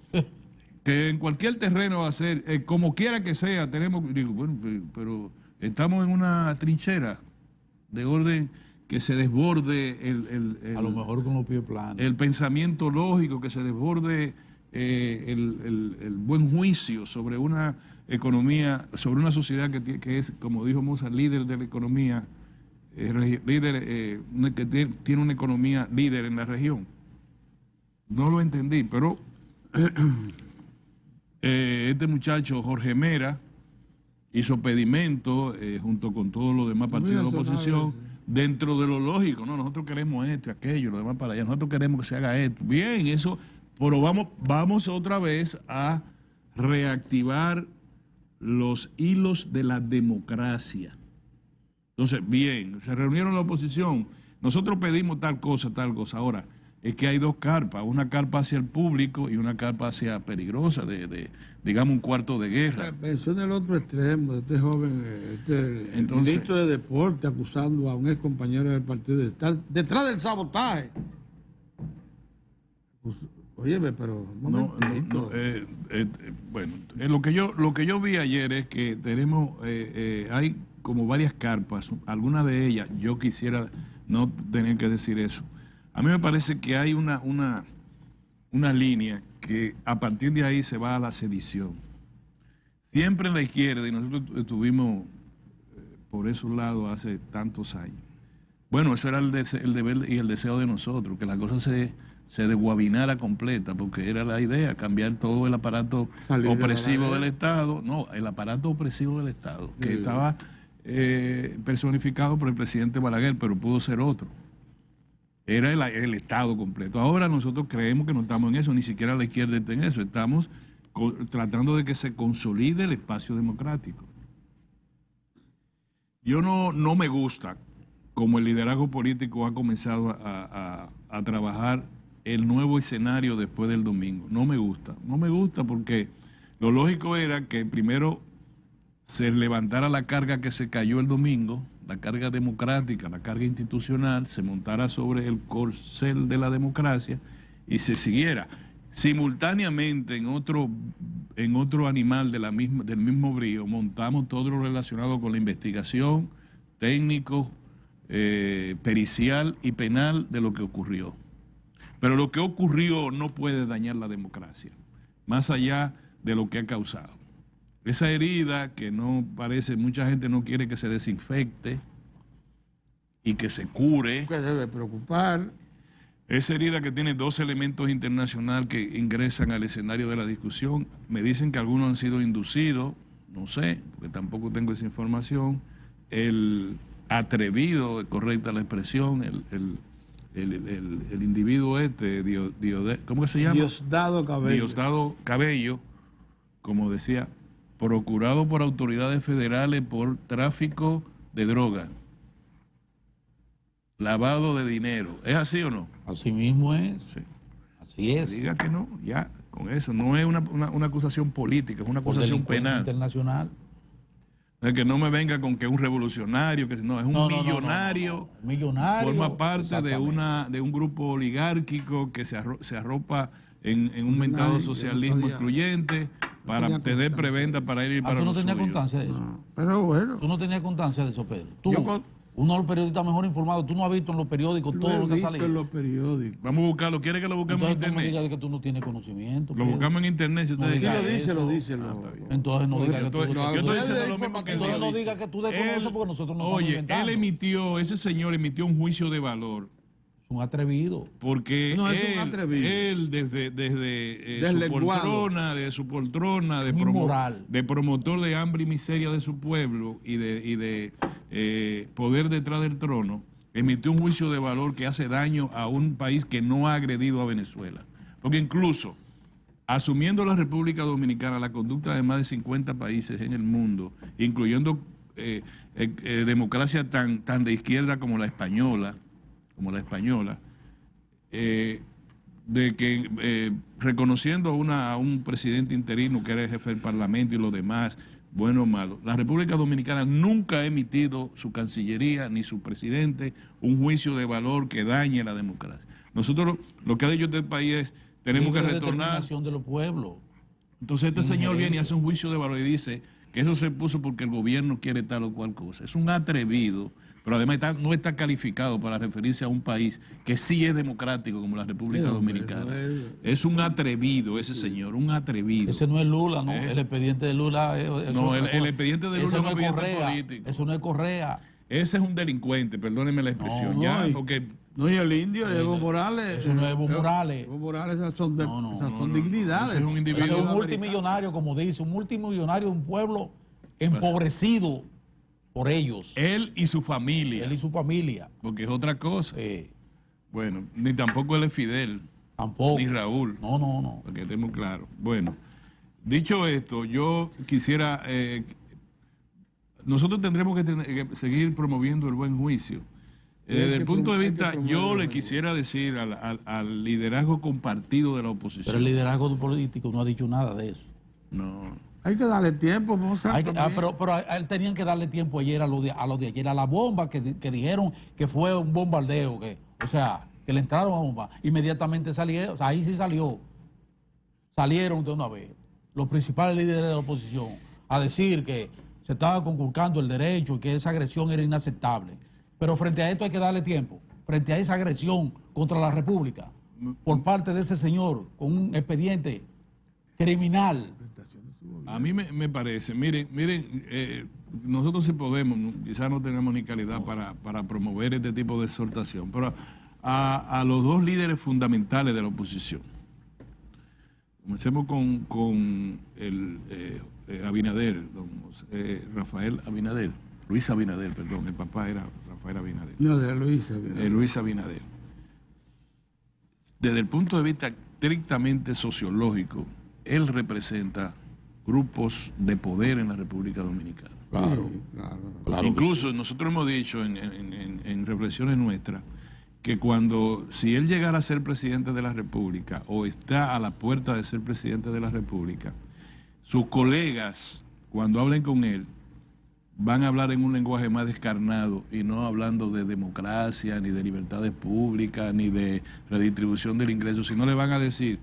que en cualquier terreno va a ser, como quiera que sea, tenemos, digo, bueno, pero estamos en una trinchera de orden que se desborde a lo mejor con los pies planos, el pensamiento lógico, que se desborde el buen juicio sobre una economía, sobre una sociedad que es, como dijo Mozart, líder de la economía, que tiene una economía líder en la región. No lo entendí, pero este muchacho Jorge Mera hizo pedimento junto con todos los demás partidos de oposición dentro de lo lógico. No, nosotros queremos esto y aquello, lo demás para allá. Nosotros queremos que se haga esto. Bien, eso, pero vamos otra vez a reactivar los hilos de la democracia. Entonces, bien, se reunieron la oposición. Nosotros pedimos tal cosa, tal cosa. Ahora, es que hay dos carpas, una carpa hacia el público y una carpa hacia peligrosa, digamos un cuarto de guerra. Menciona el otro extremo de este joven, el ministro de Deporte acusando a un ex compañero del partido de estar detrás del sabotaje. Pues, óyeme, pero bueno, lo que yo vi ayer es que tenemos, hay como varias carpas, algunas de ellas, yo quisiera no tener que decir eso. A mí me parece que hay una línea que a partir de ahí se va a la sedición. Siempre en la izquierda, y nosotros estuvimos por esos lados hace tantos años. Bueno, eso era el deber y el deseo de nosotros, que la cosa se desguabinara completa, porque era la idea, cambiar todo el aparato opresivo del Estado. No, el aparato opresivo del Estado, que estaba personificado por el presidente Balaguer, pero pudo ser otro. Era el Estado completo. Ahora nosotros creemos que no estamos en eso, ni siquiera la izquierda está en eso. Estamos tratando de que se consolide el espacio democrático. Yo no me gusta como el liderazgo político ha comenzado a trabajar el nuevo escenario después del domingo. No me gusta porque lo lógico era que primero se levantara la carga que se cayó el domingo, la carga democrática, la carga institucional, se montara sobre el corcel de la democracia y se siguiera. Simultáneamente en otro animal del mismo brío montamos todo lo relacionado con la investigación, técnico, pericial y penal de lo que ocurrió. Pero lo que ocurrió no puede dañar la democracia, más allá de lo que ha causado. Esa herida que no parece, mucha gente no quiere que se desinfecte y que se cure. Que debe preocupar. Esa herida que tiene dos elementos internacionales que ingresan al escenario de la discusión. Me dicen que algunos han sido inducidos, no sé, porque tampoco tengo esa información. El atrevido, correcta la expresión, el individuo ¿cómo que se llama? Diosdado Cabello. Diosdado Cabello, como decía, procurado por autoridades federales por tráfico de droga, lavado de dinero. ¿Es así o no? Así mismo es. Sí. Así es. Diga que no, ya, con eso. No es una acusación política, es una acusación penal. Internacional. Es que no me venga con que es un revolucionario, que no, es un millonario. Millonario. Forma parte de un grupo oligárquico que se arropa en un mentado socialismo excluyente para tener preventa para ir para ¿Tú no los tenías suyos? constancia de eso? No, pero bueno. ¿Tú no tenías constancia de eso, Pedro? Tú, uno de los periodistas mejor informados, tú no has visto en los periódicos todo lo que ha salido. En los periódicos. Vamos a buscarlo. ¿Quiere que lo busquemos en internet? Entonces tú no digas que tú no tienes conocimiento. Lo buscamos en internet. Si usted Sí, lo dice. Entonces no digas que tú... Yo estoy diciendo lo mismo que él. Entonces no digas que tú desconoces porque nosotros no estamos inventando. Ese señor emitió un juicio de valor. Es un atrevido. Porque él desde su poltrona de promotor de hambre y miseria de su pueblo y de poder detrás del trono, emitió un juicio de valor que hace daño a un país que no ha agredido a Venezuela. Porque incluso, asumiendo la República Dominicana la conducta de más de 50 países en el mundo, incluyendo democracia tan de izquierda como la española, de que reconociendo a un presidente interino que era el jefe del Parlamento y los demás, bueno o malo, la República Dominicana nunca ha emitido su Cancillería ni su presidente un juicio de valor que dañe la democracia. Nosotros lo que ha dicho este país es tenemos que retornar de los pueblos. Entonces este señor viene y hace un juicio de valor y dice que eso se puso porque el gobierno quiere tal o cual cosa. Es un atrevido, pero además no está calificado para referirse a un país que sí es democrático como la República Dominicana. Es un atrevido ese señor, un atrevido. Ese no es Lula, ¿no? El expediente de Lula... no, el expediente de Lula es un expediente político. Eso no es Correa. Ese es un delincuente, perdónenme la expresión. No, ya, porque... No, y el indio, Evo Morales. Eso no es Evo Morales. Evo Morales, esas son dignidades. Ese es un individuo. Ese es un multimillonario, como dice, un multimillonario de un pueblo empobrecido por ellos. Él y su familia. Él y su familia. Porque es otra cosa. Bueno, ni tampoco él es Fidel. Tampoco. Ni Raúl. No. Para que estemos claros. Bueno, dicho esto, yo quisiera... nosotros tendremos que seguir promoviendo el buen juicio. Desde el punto de vista, yo le quisiera decir al liderazgo compartido de la oposición. Pero el liderazgo político no ha dicho nada de eso. No. Hay que darle tiempo, pero a él tenían que darle tiempo ayer a lo de ayer, a la bomba que dijeron que fue un bombardeo, que le entraron a bomba. Inmediatamente salieron, ahí sí salieron de una vez los principales líderes de la oposición a decir que se estaba conculcando el derecho y que esa agresión era inaceptable. Pero frente a esto hay que darle tiempo, frente a esa agresión contra la República, por parte de ese señor con un expediente criminal. A mí me parece, miren, nosotros sí podemos, quizás no tenemos ni calidad para promover este tipo de exhortación, pero a los dos líderes fundamentales de la oposición. Comencemos con el Abinader, Rafael Abinader, Luis Abinader, perdón, el papá era Rafael Abinader. No, de Luis Abinader. Luis Abinader. Desde el punto de vista estrictamente sociológico, él representa grupos de poder en la República Dominicana. Claro. Incluso nosotros hemos dicho en reflexiones nuestras que si él llegara a ser presidente de la República o está a la puerta de ser presidente de la República, sus colegas, cuando hablen con él, van a hablar en un lenguaje más descarnado y no hablando de democracia, ni de libertades públicas, ni de redistribución del ingreso, sino le van a decir,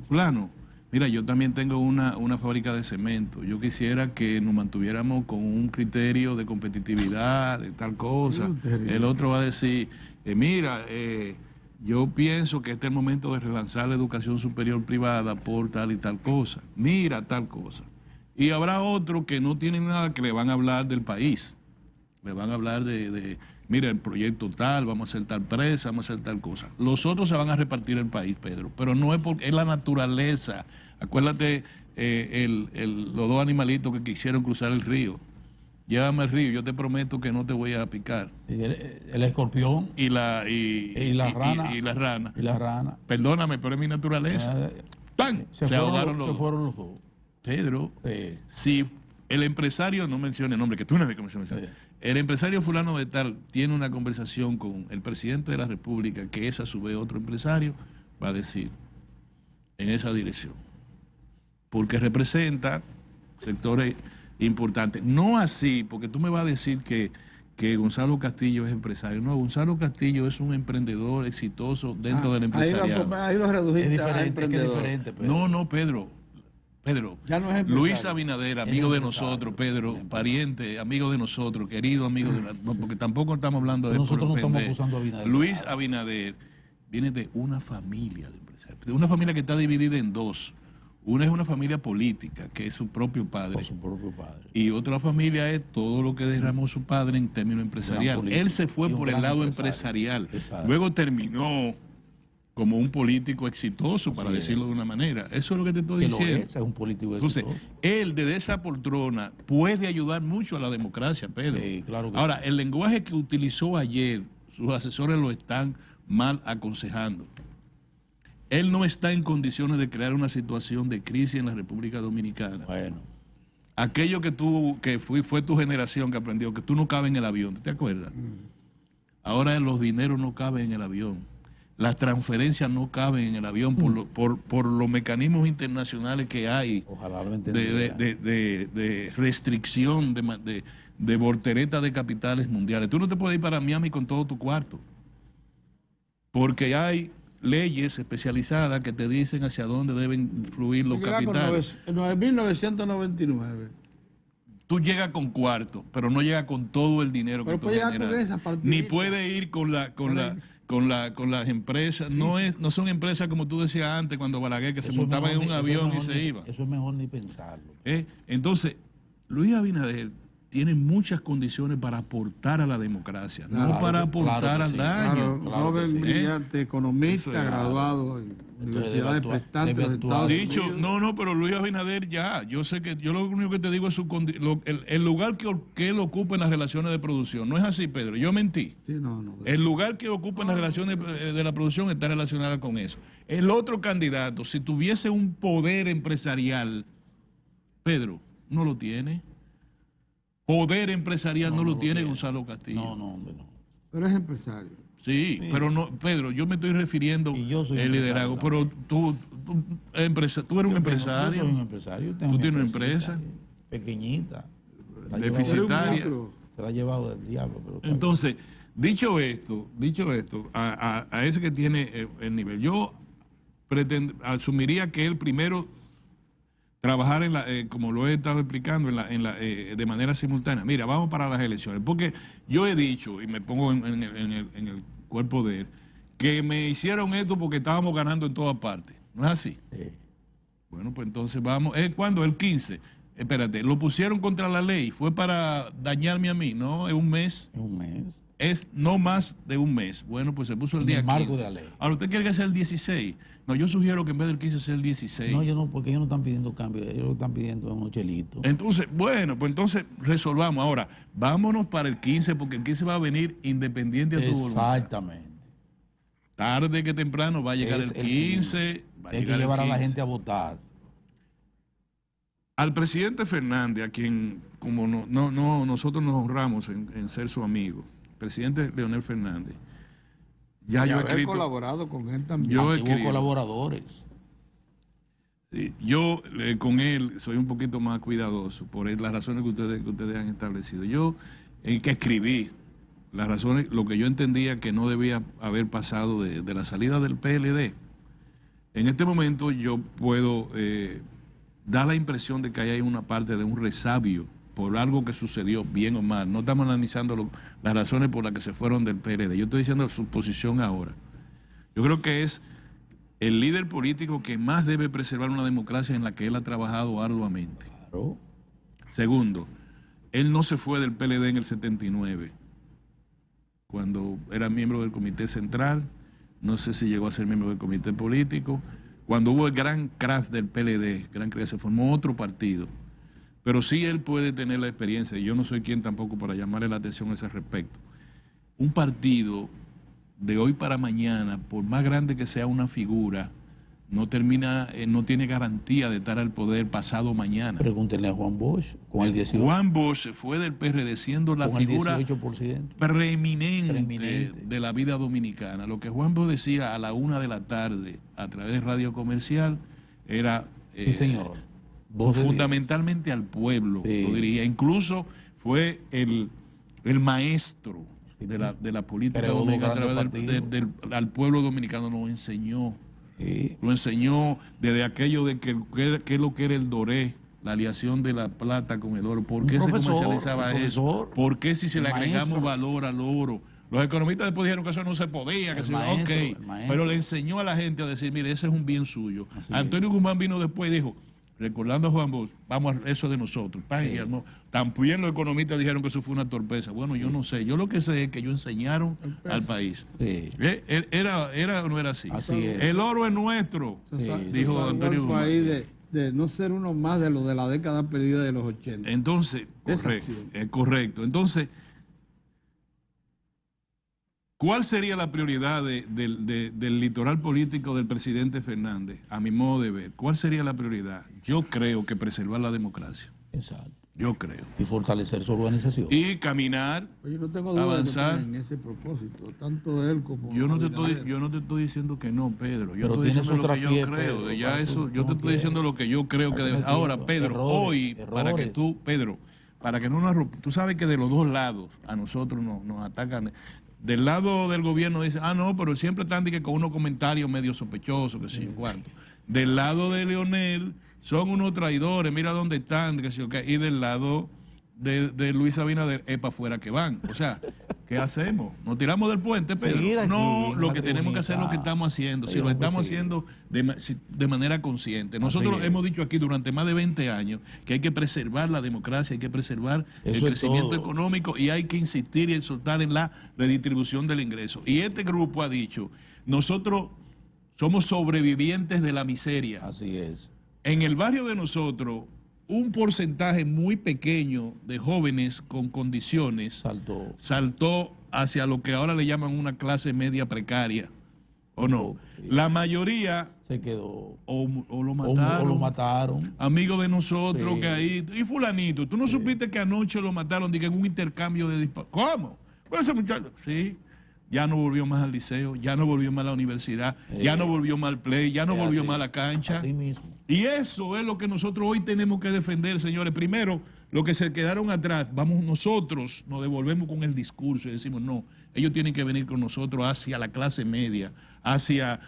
fulano, mira, yo también tengo una fábrica de cemento, yo quisiera que nos mantuviéramos con un criterio de competitividad, de tal cosa. El otro va a decir, mira, yo pienso que este es el momento de relanzar la educación superior privada por tal y tal cosa. Mira, tal cosa. Y habrá otros que no tienen nada, que le van a hablar del país. Le van a hablar mira, el proyecto tal, vamos a hacer tal presa, vamos a hacer tal cosa. Los otros se van a repartir el país, Pedro. Pero no es porque es la naturaleza. Acuérdate los dos animalitos que quisieron cruzar el río. Llévame al río, yo te prometo que no te voy a picar. El escorpión y la rana. Y la rana. Perdóname, pero es mi naturaleza. ¡Pam! Se ahogaron los dos. Se fueron los dos. Pedro, si el empresario, no mencione el nombre, que tú no me mencionas, el empresario fulano de tal tiene una conversación con el presidente de la República, que es a su vez otro empresario, va a decir en esa dirección. Porque representa sectores importantes. No así, porque tú me vas a decir que Gonzalo Castillo es empresario. No, Gonzalo Castillo es un emprendedor exitoso dentro del empresariado. Ahí lo redujiste. Es diferente, Pedro. No, Pedro, ya no es Luis Abinader, amigo de nosotros, Pedro, pariente, amigo de nosotros, querido amigo de nosotros, porque tampoco estamos hablando de nosotros no estamos acusando a Abinader. Luis Abinader viene de una familia de empresarios, de una familia que está dividida en dos. Una es una familia política, que es su propio padre. Y otra familia es todo lo que derramó su padre en términos empresariales. Él se fue por el lado empresarial. Exacto. Luego terminó como un político exitoso, para decirlo de una manera. Eso es lo que te estoy diciendo. Es un político exitoso. Entonces, él desde esa poltrona puede ayudar mucho a la democracia, Pedro. Sí, claro que ahora, el lenguaje que utilizó ayer, sus asesores lo están mal aconsejando. Él no está en condiciones de crear una situación de crisis en la República Dominicana. Bueno. Aquello que fue tu generación que aprendió, que tú no cabes en el avión, ¿te acuerdas? Ahora los dineros no caben en el avión. Las transferencias no caben en el avión por los mecanismos internacionales que hay. Ojalá lo de restricción, de voltereta de capitales mundiales. Tú no te puedes ir para Miami con todo tu cuarto. Porque hay leyes especializadas que te dicen hacia dónde deben fluir los capitales. En 1999. Tú llegas con cuartos, pero no llegas con todo el dinero que tú generas. Ni puede ir con las empresas. No son empresas como tú decías antes, cuando Balaguer, que se montaban en un avión y se iban. Eso es mejor ni pensarlo. Entonces, Luis Abinader tiene muchas condiciones para aportar a la democracia, no para aportar al daño. Joven, brillante, economista, graduado en universidades prestantes de Estados Unidos. No, pero Luis Abinader yo sé que yo lo único que te digo es el lugar que él ocupa en las relaciones de producción. No es así, Pedro, yo mentí. Sí, el lugar que ocupa en las relaciones de la producción está relacionada con eso. El otro candidato, si tuviese un poder empresarial, Pedro, no lo tiene. Poder empresarial no lo tiene Gonzalo Castillo. No. Pero es empresario. Sí, pero no, Pedro, yo me estoy refiriendo al liderazgo, pero tú eres un empresario. Yo soy un empresario. Tú tienes una empresa. Pequeñita. Deficitaria. Se la ha llevado del diablo. Pero entonces, dicho esto, a ese que tiene el nivel, yo asumiría que él primero trabajar como lo he estado explicando, de manera simultánea. Mira, vamos para las elecciones. Porque yo he dicho, y me pongo en el cuerpo de él, que me hicieron esto porque estábamos ganando en todas partes. ¿No es así? Bueno, pues entonces vamos. ¿Cuándo? El 15. Espérate, lo pusieron contra la ley. ¿Fue para dañarme a mí? No, es un mes. Es un mes. Es no más de un mes. Bueno, pues se puso el día 15. Marco de la ley. Ahora, ¿usted quiere que sea el 16? No, yo sugiero que en vez del 15 sea el 16. No, porque ellos no están pidiendo cambio. Ellos están pidiendo unos chelitos. Entonces, bueno, pues entonces resolvamos. Ahora, vámonos para el 15, porque el 15 va a venir independiente a tu voluntad. Exactamente. Tarde que temprano va a llegar el 15. Hay que llevar a la gente a votar. Al presidente Fernández, a quien como nosotros nos honramos en ser su amigo, presidente Leonel Fernández, ya yo he escrito, colaborado con él también. Antiguos colaboradores. Sí, yo con él soy un poquito más cuidadoso por las razones que ustedes han establecido. Yo que escribí las razones, lo que yo entendía que no debía haber pasado de la salida del PLD. En este momento yo puedo da la impresión de que hay una parte de un resabio por algo que sucedió, bien o mal. No estamos analizando las razones por las que se fueron del PLD. Yo estoy diciendo su posición ahora. Yo creo que es el líder político que más debe preservar una democracia en la que él ha trabajado arduamente. Claro. Segundo, él no se fue del PLD en el 79, cuando era miembro del Comité Central. No sé si llegó a ser miembro del Comité Político. Cuando hubo el gran crash del PLD, se formó otro partido. Pero sí él puede tener la experiencia, y yo no soy quien tampoco para llamarle la atención a ese respecto. Un partido de hoy para mañana, por más grande que sea una figura, no tiene garantía de estar al poder pasado mañana. Pregúntenle a Juan Bosch con el 18%. Juan Bosch se fue del PRD siendo la figura preeminente de la vida dominicana. Lo que Juan Bosch decía a la 1 de la tarde a través de Radio Comercial era sí, señor. Fundamentalmente al pueblo, sí. Lo diría. Incluso fue el maestro de la política dominicana a través al pueblo dominicano. Nos enseñó. Sí. Lo enseñó desde aquello de que es lo que era el doré, la aleación de la plata con el oro. ¿Por qué se comercializaba eso? ¿Por qué si se le agregamos valor al oro? Los economistas después dijeron que eso no se podía, pero le enseñó a la gente a decir, mire, ese es un bien suyo. Así Antonio Guzmán vino después y dijo, recordando a Juan Bosch, vamos a eso de nosotros. Sí. También los economistas dijeron que eso fue una torpeza. Bueno, yo no sé. Yo lo que sé es que ellos enseñaron al país. Sí. ¿Era o no era así? Así es. El oro es nuestro, dijo Antonio Guzmán. De no ser uno más de los de la década perdida de los 80. Entonces, correcto. Entonces, ¿cuál sería la prioridad del litoral político del presidente Fernández? A mi modo de ver, ¿cuál sería la prioridad? Yo creo que preservar la democracia. Exacto. Yo creo. Y fortalecer su organización. Y caminar, yo no tengo duda avanzar en ese propósito, tanto él como... Yo no te estoy diciendo que no, Pedro. Yo estoy diciendo lo que yo creo. Yo te estoy diciendo lo que yo creo que debe. Ahora, Pedro, hoy, para que no nos... Tú sabes que de los dos lados a nosotros nos atacan... Del lado del gobierno dice, no, pero siempre están con unos comentarios medio sospechosos, que sé yo cuánto. Del lado de Leonel son unos traidores, mira dónde están, que sé yo qué. Y del lado de Luis Abinader, es para afuera que van. O sea, ¿qué hacemos? ¿Nos tiramos del puente, Pedro? No, lo que tenemos que hacer es lo que estamos haciendo. Si lo estamos haciendo de manera consciente. Nosotros hemos dicho aquí durante más de 20 años que hay que preservar la democracia, hay que preservar el crecimiento económico y hay que insistir y exhortar en la redistribución del ingreso. Y este grupo ha dicho, nosotros somos sobrevivientes de la miseria. Así es. En el barrio de nosotros, un porcentaje muy pequeño de jóvenes con condiciones saltó hacia lo que ahora le llaman una clase media precaria, ¿o no? La mayoría se quedó o lo mataron. O lo mataron. Amigos de nosotros que ahí, y fulanito, ¿tú no supiste que anoche lo mataron en un intercambio de disparos? ¿Cómo? Pues ese muchacho, sí. Ya no volvió más al liceo, ya no volvió más a la universidad, ya no volvió más al play, ya no volvió más a la cancha. Así mismo. Y eso es lo que nosotros hoy tenemos que defender, señores. Primero, los que se quedaron atrás, nosotros nos devolvemos con el discurso y decimos, no, ellos tienen que venir con nosotros hacia la clase media, hacia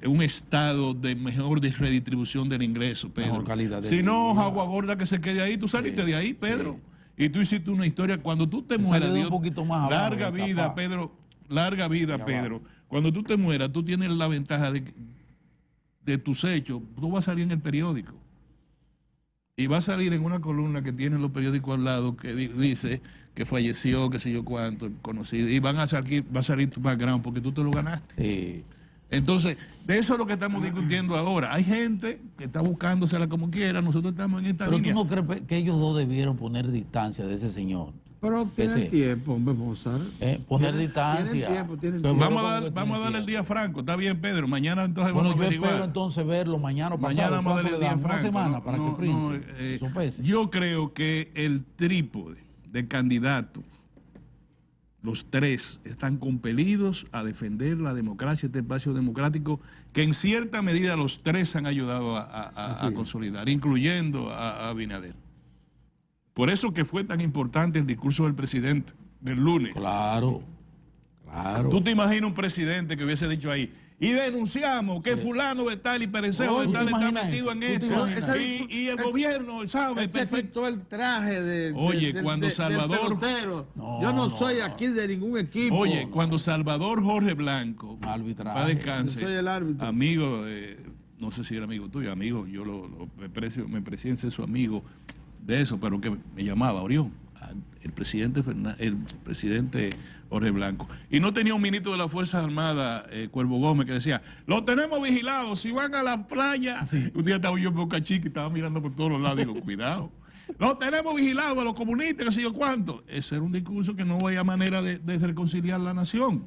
un estado de mejor redistribución del ingreso, Pedro. Mejor calidad de vida. Si no, agua gorda que se quede ahí, tú saliste de ahí, Pedro. Sí. Y tú hiciste una historia, cuando tú te mueras, Dios, un poquito más larga abajo, vida, Pedro, larga vida, Pedro. Cuando tú te mueras, tú tienes la ventaja de tus hechos, tú vas a salir en el periódico. Y va a salir en una columna que tienen los periódicos al lado que dice que falleció, que sé yo cuánto, conocido. Y va a salir tu background porque tú te lo ganaste. Sí. Entonces, de eso es lo que estamos discutiendo ahora. Hay gente que está buscándosela como quiera, nosotros estamos en esta línea. Pero tú no crees que ellos dos debieron poner distancia de ese señor. Pero tiene tiempo, hombre, Mozart. Poner distancia. Tienen tiempo. Vamos a darle el día franco. Está bien, Pedro. Mañana entonces vamos a averiguar. Yo espero entonces verlo mañana pasado. Vamos a darle el día franco. Una semana para que Prince sopese. Yo creo que el trípode de candidatos, los tres están compelidos a defender la democracia, este espacio democrático, que en cierta medida los tres han ayudado a consolidar, incluyendo a Abinader. Por eso que fue tan importante el discurso del presidente del lunes. Claro. Tú te imaginas un presidente que hubiese dicho ahí, y denunciamos que fulano de tal y perencejo de tal está metido en esto, y el gobierno sabe perfecto el traje de cuando Salvador yo no soy aquí de ningún equipo. Oye, cuando Salvador Jorge Blanco, para descanse, soy el árbitro, amigo, no sé si era amigo tuyo, amigo, yo me presencia su amigo de eso, pero que me llamaba Orión, el presidente Jorge Blanco. Y no tenía un ministro de las Fuerzas Armadas, Cuervo Gómez, que decía, lo tenemos vigilados, si van a la playa. Sí. Un día estaba yo en Boca Chica y estaba mirando por todos los lados, digo, cuidado. Lo tenemos vigilados a los comunistas, que sé yo cuánto. Ese era un discurso que no había manera de reconciliar la nación.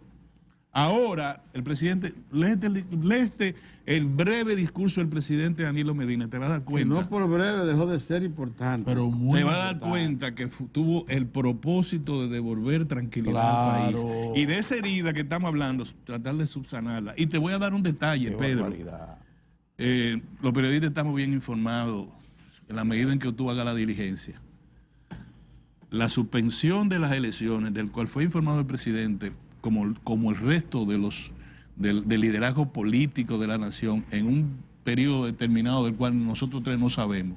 Ahora, el presidente, léete el breve discurso del presidente Danilo Medina, te vas a dar cuenta. Si no por breve, dejó de ser importante. Pero te vas a dar cuenta que tuvo el propósito de devolver tranquilidad al país. Y de esa herida que estamos hablando, tratar de subsanarla. Y te voy a dar un detalle, Pedro. Los periodistas estamos bien informados en la medida en que tú hagas la diligencia. La suspensión de las elecciones, del cual fue informado el presidente, como el resto del liderazgo político de la nación en un periodo determinado del cual nosotros tres no sabemos.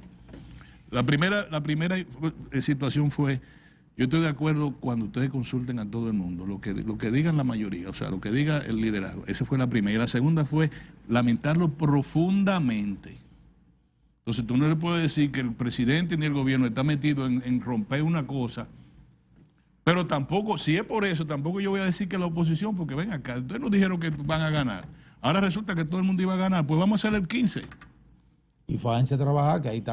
La primera situación fue, yo estoy de acuerdo cuando ustedes consulten a todo el mundo, lo que digan la mayoría, o sea, lo que diga el liderazgo. Esa fue la primera. Y la segunda fue lamentarlo profundamente. Entonces tú no le puedes decir que el presidente ni el gobierno está metido en romper una cosa. Pero tampoco, si es por eso, tampoco yo voy a decir que la oposición, porque ven acá, ustedes nos dijeron que van a ganar. Ahora resulta que todo el mundo iba a ganar, pues vamos a hacer el 15. Y fájense a trabajar, que ahí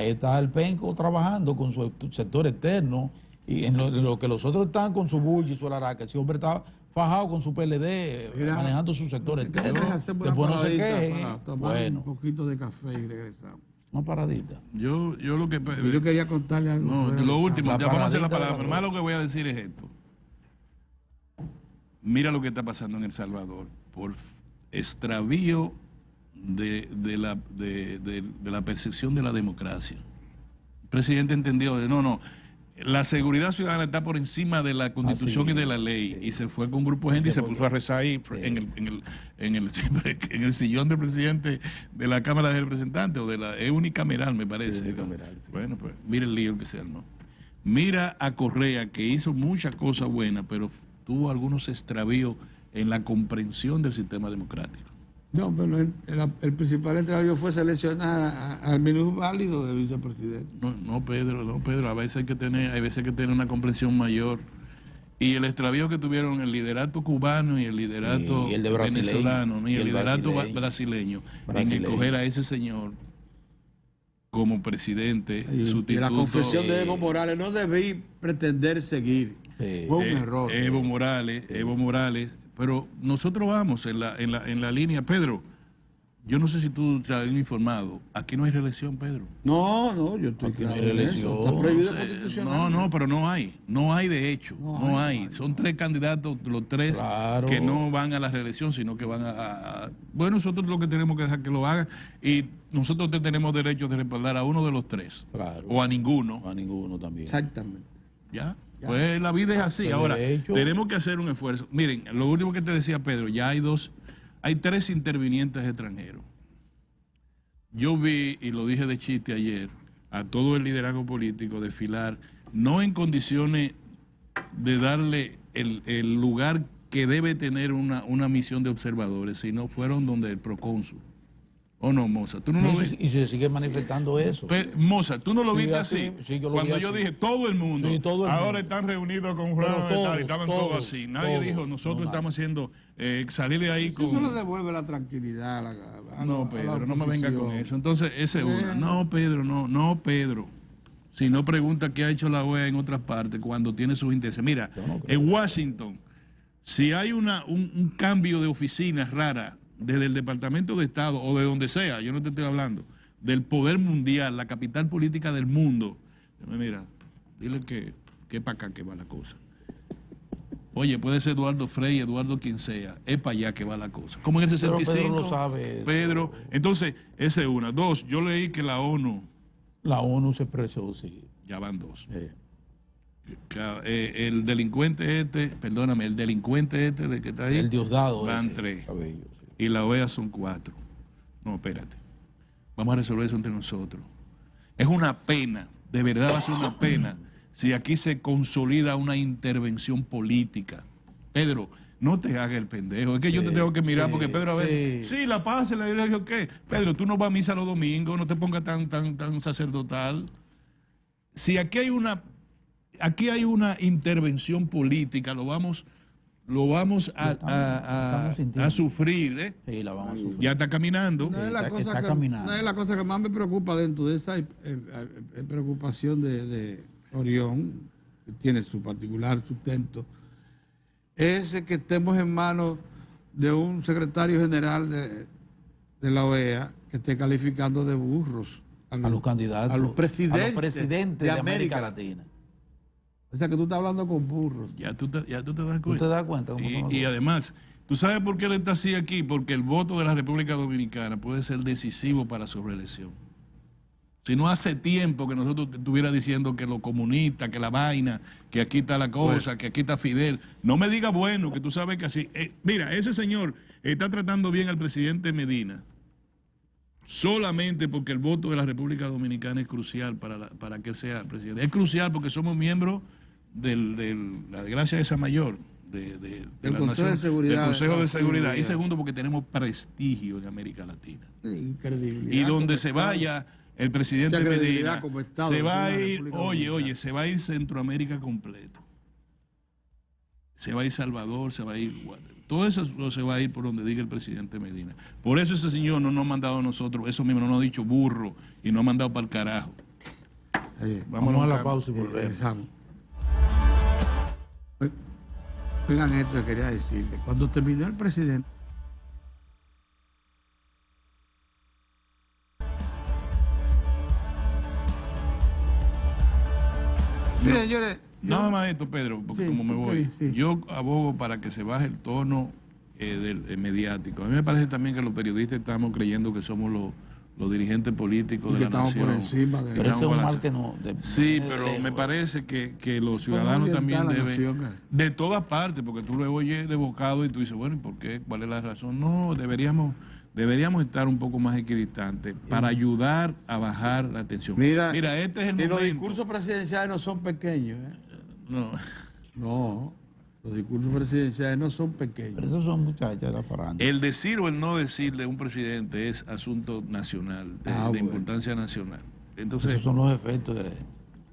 está el penco trabajando con su sector externo, y en lo que los otros están con su bulla y su araca, ese hombre está fajado con su PLD, manejando su sector externo. Después no se quejen. Bueno. Un poquito de café y regresamos. Una paradita. Yo quería contarle algo. No, lo último, ya vamos a hacer la palabra. Más lo que voy a decir es esto. Mira lo que está pasando en El Salvador. Por extravío de la percepción de la democracia. El presidente entendió, la seguridad ciudadana está por encima de la Constitución y de la ley. Y se fue con un grupo de gente y se puso a rezar ahí en el sillón del presidente de la Cámara de Representantes, es unicameral, me parece. Unicameral, sí. Bueno, pues mira el lío que se armó. Mira a Correa, que hizo muchas cosas buenas, pero tuvo algunos extravíos en la comprensión del sistema democrático. No, pero el principal extravío fue seleccionar al minusválido de vicepresidente. No, Pedro, a veces hay que tener una comprensión mayor. Y el extravío que tuvieron el liderato cubano y el liderato venezolano y el liderato brasileño en escoger a ese señor como presidente sustituto. Y la confesión de Evo Morales, no debí pretender seguir. Fue un error. Evo Morales. Pero nosotros vamos en la línea. Pedro, yo no sé si tú te has informado. Aquí no hay reelección, Pedro. No, yo estoy aquí no hay reelección. Está prohibido constitucional. No, pero no hay de hecho. No hay. Son 3 candidatos, los 3 que no van a la reelección, sino que van a... Bueno, nosotros lo que tenemos que dejar que lo hagan y nosotros tenemos derecho de respaldar a uno de los 3. Claro. O a ninguno. A ninguno también. Exactamente. ¿Ya? Pues la vida es así. Ahora, tenemos que hacer un esfuerzo. Miren, lo último que te decía Pedro, ya hay 3 intervinientes extranjeros. Yo vi, y lo dije de chiste ayer, a todo el liderazgo político desfilar, no en condiciones de darle el lugar que debe tener una misión de observadores, sino fueron donde el procónsul. ¿O no, Moza? ¿Tú no lo ves? Y se sigue manifestando eso. Moza, ¿tú no lo viste así? Sí, yo lo Cuando vi yo así. dije, todo el mundo, ahora están reunidos con y estaban todos así. Nadie dijo, nosotros estamos haciendo, salir de ahí con... Eso le devuelve la tranquilidad No, Pedro, no me venga con eso. Entonces, esa es una. No, Pedro, no, Pedro. Si no pregunta qué ha hecho la OEA en otras partes cuando tiene sus intereses. Mira, en Washington, si hay un cambio de oficinas rara, desde el Departamento de Estado o de donde sea, yo no te estoy hablando, del poder mundial, la capital política del mundo, mira, dile que para acá que va la cosa. Oye, puede ser Eduardo Frei, Eduardo quien sea, es para allá que va la cosa. Como en el 65. Pero Pedro lo sabe. Pedro, entonces, esa es una. 2, yo leí que la ONU se expresó, sí. Ya van 2. El delincuente el delincuente de que está ahí. El Diosdado. Van 3. Y la OEA son 4. No, espérate. Vamos a resolver eso entre nosotros. Es una pena, de verdad va a ser una pena, si aquí se consolida una intervención política. Pedro, no te hagas el pendejo. Es que yo te tengo que mirar porque Pedro a veces, sí, la paz, la iglesia, ¿qué? Pedro, tú no vas a misa los domingos, no te pongas tan sacerdotal. Si aquí hay una intervención política, lo vamos a sufrir, ¿eh? Sí, la vamos a sufrir. Ya está caminando. Una de las cosas que más me preocupa dentro de esa preocupación de Orión, que tiene su particular sustento, es que estemos en manos de un secretario general de la OEA que esté calificando de burros a los candidatos, a los presidentes de América Latina. O sea que tú estás hablando con burros. Ya tú te das cuenta. ¿Tú te das cuenta? Y además, ¿tú sabes por qué él está así aquí? Porque el voto de la República Dominicana puede ser decisivo para su reelección. Si no hace tiempo que nosotros estuviera diciendo que los comunistas, que la vaina, que aquí está la cosa, que aquí está Fidel. No me diga bueno, que tú sabes que así... mira, ese señor está tratando bien al presidente Medina solamente porque el voto de la República Dominicana es crucial para que él sea presidente. Es crucial porque somos miembros de la desgracia de esa mayor, de la Nación, del Consejo de Seguridad. Y segundo, porque tenemos prestigio en América Latina. Credibilidad. Y donde se vaya el presidente Medina, se va a ir, se va a ir Centroamérica completo. Se va a ir Salvador, se va a ir Guatemala. Todo eso se va a ir por donde diga el presidente Medina. Por eso ese señor no nos ha mandado a nosotros, eso mismo, no nos ha dicho burro y nos ha mandado para el carajo. Vamos a la pausa y volvemos. Oigan esto que quería decirle. Cuando terminó el presidente... Mire, señores... Nada más esto, Pedro, porque como me voy, yo abogo para que se baje el tono mediático. A mí me parece también que los periodistas estamos creyendo que somos los dirigentes políticos de la nación. Por encima de... Pero ese es un mal que no... Sí, pero me parece que los ciudadanos también deben... De todas partes, porque tú lo oyes de bocado y tú dices, bueno, ¿y por qué? ¿Cuál es la razón? No, deberíamos estar un poco más equidistantes para ayudar a bajar la tensión. Mira, este es el momento. Y los discursos presidenciales no son pequeños, ¿eh? No, los discursos presidenciales no son pequeños. Pero esos son muchachas de la farándula. El decir o el no decir de un presidente es asunto nacional, de importancia nacional. Entonces, esos son los efectos de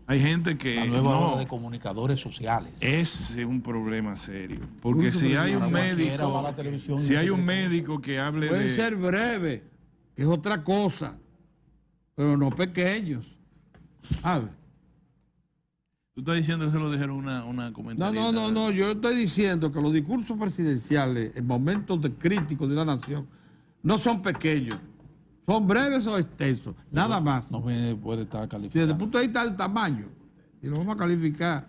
hay gente que la nueva ola de comunicadores sociales. Es un problema serio. Porque si hay un médico, que hable puede ser breve, que es otra cosa, pero no pequeños. ¿Sabes? Tú estás diciendo que se lo dijeron una comentarista. No, yo estoy diciendo que los discursos presidenciales en momentos críticos de la nación no son pequeños, son breves o extensos, nada más. No me puede estar calificado. Desde el punto de vista del tamaño, y lo vamos a calificar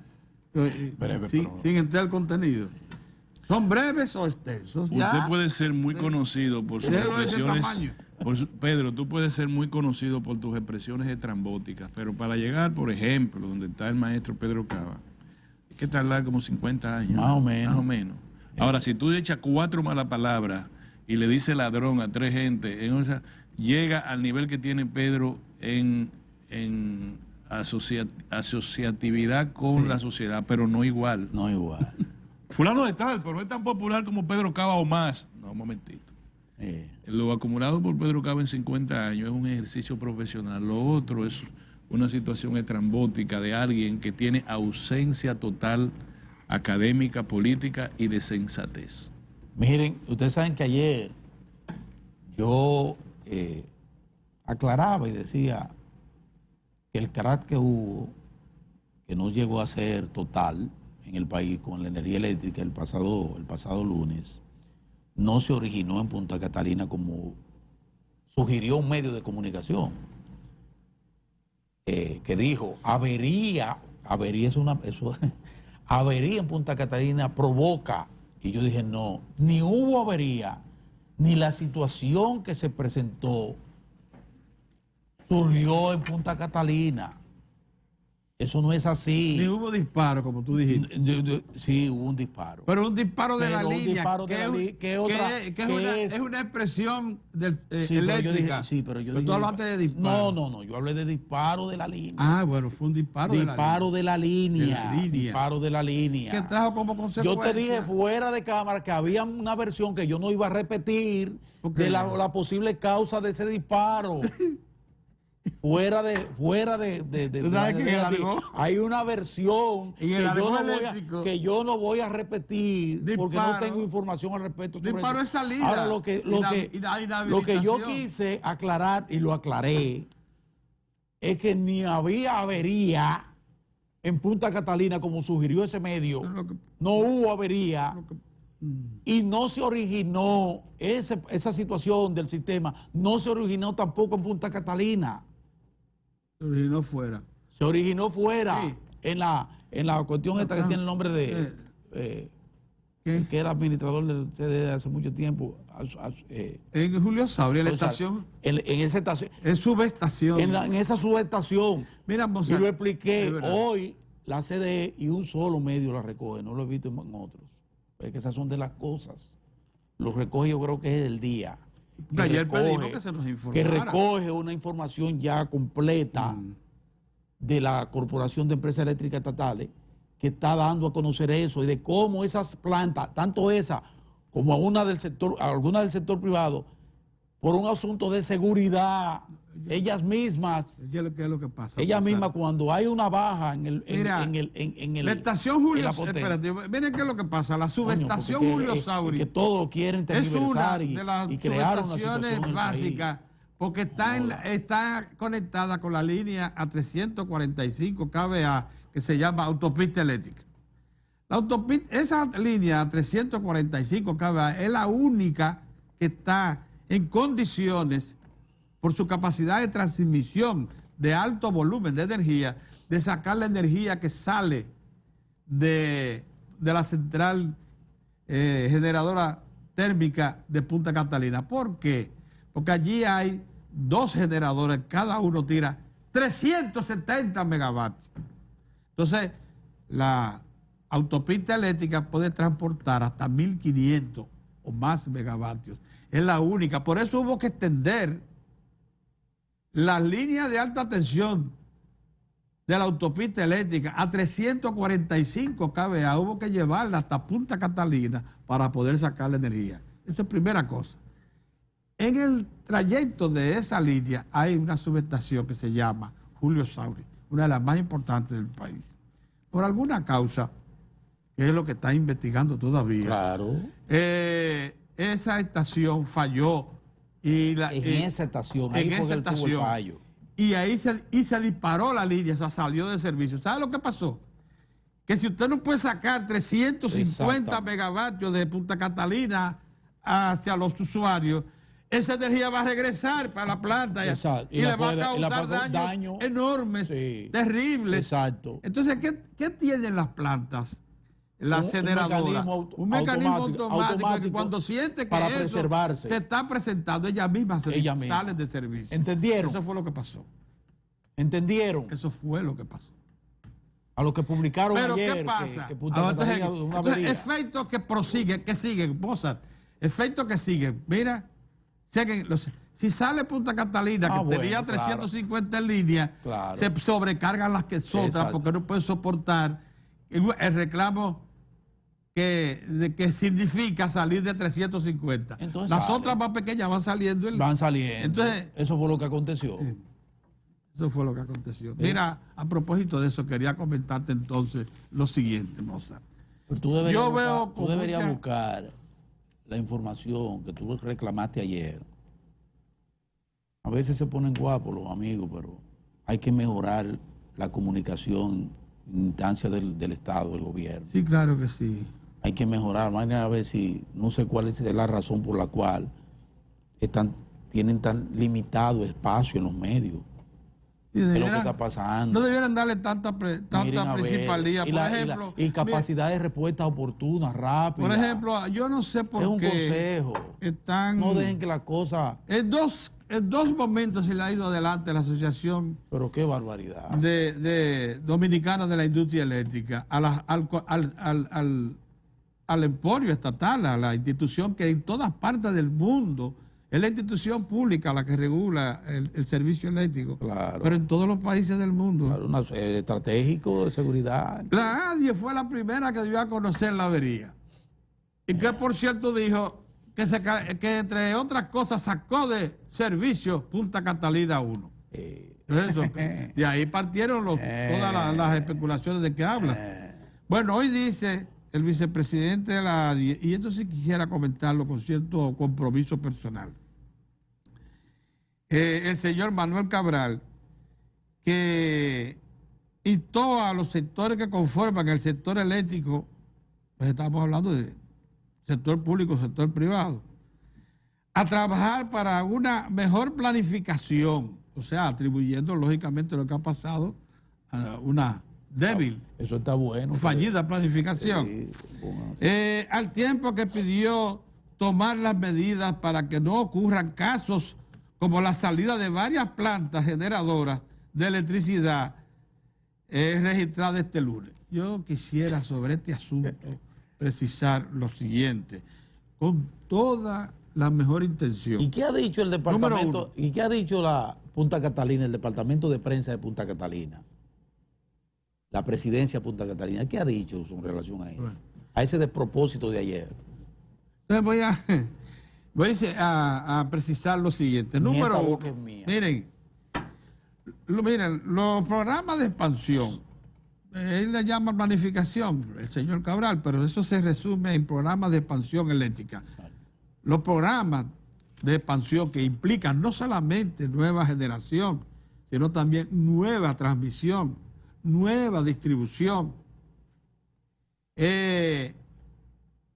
sin entrar al contenido. ¿Son breves o extensos? Usted puede ser muy conocido por sus expresiones. Pedro, tú puedes ser muy conocido por tus expresiones estrambóticas, pero para llegar, por ejemplo, donde está el maestro Pedro Cava, hay que tardar como 50 años. Más o menos. Ahora, si tú echas 4 malas palabras y le dices ladrón a 3 gente, llega al nivel que tiene Pedro en asociatividad con la sociedad, pero no igual. No igual. Fulano de tal, pero es tan popular como Pedro Cava o más. No, un momentito. Lo acumulado por Pedro Cava en 50 años es un ejercicio profesional. Lo otro es una situación estrambótica de alguien que tiene ausencia total académica, política y de sensatez. Miren, ustedes saben que ayer yo aclaraba y decía que el carácter que hubo, que no llegó a ser total en el país con la energía eléctrica el pasado lunes, no se originó en Punta Catalina como sugirió un medio de comunicación que dijo avería en Punta Catalina provoca, y yo dije no, ni hubo avería, ni la situación que se presentó surgió en Punta Catalina. Eso no es así. Ni hubo disparo, como tú dijiste. Sí, hubo un disparo. Pero un disparo de la línea, que es una expresión sí, eléctrica. Pero yo dije... tú hablaste de disparo. No, yo hablé de disparo de la línea. Ah, bueno, fue un disparo de la línea. Disparo de la línea. ¿Qué trajo como consecuencia? Yo te dije fuera de cámara que había una versión que yo no iba a repetir de la posible causa de ese disparo. Fuera de ¿Tú sabes que hay una versión que yo no voy a repetir porque no tengo información al respecto. Disparo es salida. Ahora lo que yo quise aclarar y lo aclaré es que ni había avería en Punta Catalina como sugirió ese medio. No hubo avería. Y no se originó esa situación del sistema, no se originó tampoco en Punta Catalina. Se originó fuera. Se originó fuera, sí. en la cuestión esta que tiene el nombre de que era administrador del CD hace mucho tiempo. En Julio Sabri, en la estación. En esa estación. En subestación. En esa subestación. Mira, y lo expliqué. Hoy la CDE y un solo medio la recoge, no lo he visto en otros. Es que esas son de las cosas. Lo recoge, yo creo que es el día. Ayer pedimos que se nos informara. Que recoge una información ya completa de la Corporación de Empresas Eléctricas Estatales, que está dando a conocer eso y de cómo esas plantas, tanto esa como alguna del sector privado, por un asunto de seguridad, ellas mismas, ¿qué es lo que pasa? Ellas mismas, cuando hay una baja en el la estación Julio, espérate, miren qué es lo que pasa, la subestación Julio Sabri, que todo lo quieren tergiversar y crear una situación básica, porque está conectada con la línea a 345 kVA que se llama autopista eléctrica. Esa línea a 345 kVA es la única que está en condiciones, por su capacidad de transmisión de alto volumen de energía, de sacar la energía que sale de la central generadora térmica de Punta Catalina. ¿Por qué? Porque allí hay 2 generadores, cada uno tira 370 megavatios. Entonces, la autopista eléctrica puede transportar hasta 1.500 o más megavatios. Es la única. Por eso hubo que extender las líneas de alta tensión de la autopista eléctrica a 345 kVA. Hubo que llevarla hasta Punta Catalina para poder sacar la energía. Esa es primera cosa. En el trayecto de esa línea hay una subestación que se llama Julio Sauri, una de las más importantes del país. Por alguna causa, que es lo que está investigando todavía, claro, esa estación falló. Y esa estación, ahí fue que tuvo el fallo. Y ahí se disparó la línea, o sea, salió de servicio. ¿Sabe lo que pasó? Que si usted no puede sacar 350 megavatios de Punta Catalina hacia los usuarios, esa energía va a regresar para la planta y le va a causar daños enormes, terribles. Exacto. Entonces, ¿qué tienen las plantas? Las generadoras. Un mecanismo automático que cuando siente que eso se está presentando, ellas mismas salen de servicio. ¿Entendieron? Eso fue lo que pasó. ¿Entendieron? Eso fue lo que pasó. A lo que publicaron ayer. Pero ¿qué pasa? Entonces, efectos que prosiguen, que siguen, Mozart. Efectos que siguen. Mira, si sale Punta Catalina, que tenía 350 en línea, se sobrecargan las que otras porque no pueden soportar el reclamo que significa salir de 350. Entonces, las otras más pequeñas van saliendo. Entonces, eso fue lo que aconteció. Sí, eso fue lo que aconteció. Mira, a propósito de eso, quería comentarte entonces lo siguiente, Mozart. Pero tú deberías buscar la información que tú reclamaste ayer. A veces se ponen guapos los amigos, pero hay que mejorar la comunicación en instancia del Estado, del gobierno. Sí, claro que sí. Hay que mejorar. A ver si, no sé cuál es la razón por la cual tienen tan limitado espacio en los medios. ¿Qué es lo que está pasando? No debieran darle tanta principalía. Por ejemplo, y capacidad de respuesta oportuna, rápida. Por ejemplo, yo no sé por qué. Es un consejo. No dejen que la cosa. En dos momentos se le ha ido adelante la asociación. Pero qué barbaridad. De Dominicana de la Industria Eléctrica al emporio estatal, a la institución que en todas partes del mundo es la institución pública la que regula el servicio eléctrico. Claro. Pero en todos los países del mundo. Claro, estratégico de seguridad. La ADIE fue la primera que dio a conocer la avería. Y que, por cierto, dijo que entre otras cosas sacó de servicio Punta Catalina 1. De ahí partieron todas las especulaciones de que habla. Bueno, hoy dice el vicepresidente de la ADIE, y esto sí quisiera comentarlo con cierto compromiso personal, el señor Manuel Cabral, que instó a los sectores que conforman el sector eléctrico, pues estamos hablando de sector público, sector privado, a trabajar para una mejor planificación, o sea, atribuyendo lógicamente lo que ha pasado a una débil, eso está bueno, fallida planificación. Sí, al tiempo que pidió tomar las medidas para que no ocurran casos como la salida de varias plantas generadoras de electricidad registradas este lunes. Yo quisiera sobre este asunto precisar lo siguiente, con toda la mejor intención. ¿Y qué ha dicho el departamento? ¿Y qué ha dicho la Punta Catalina, el departamento de prensa de Punta Catalina? La presidencia de Punta Catalina, ¿qué ha dicho en relación a eso? A ese despropósito de ayer. Entonces voy a precisar lo siguiente. Número uno, miren, los programas de expansión, él le llama planificación, el señor Cabral, pero eso se resume en programas de expansión eléctrica. Los programas de expansión que implican no solamente nueva generación, sino también nueva transmisión, nueva distribución,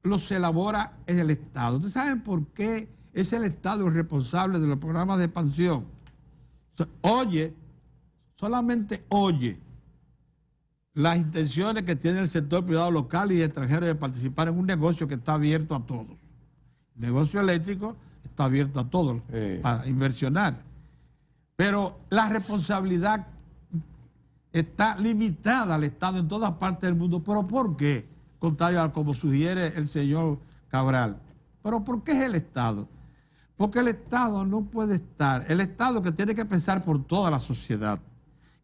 los elabora en el Estado. ¿Ustedes saben por qué es el Estado el responsable de los programas de expansión? Solamente oye las intenciones que tiene el sector privado local y extranjero de participar en un negocio que está abierto a todos. El negocio eléctrico está abierto a todos para inversionar. Pero la responsabilidad está limitada al Estado en todas partes del mundo. ¿Pero por qué? Contrario a como sugiere el señor Cabral. ¿Pero por qué es el Estado? Porque el Estado no puede estar, el Estado que tiene que pensar por toda la sociedad,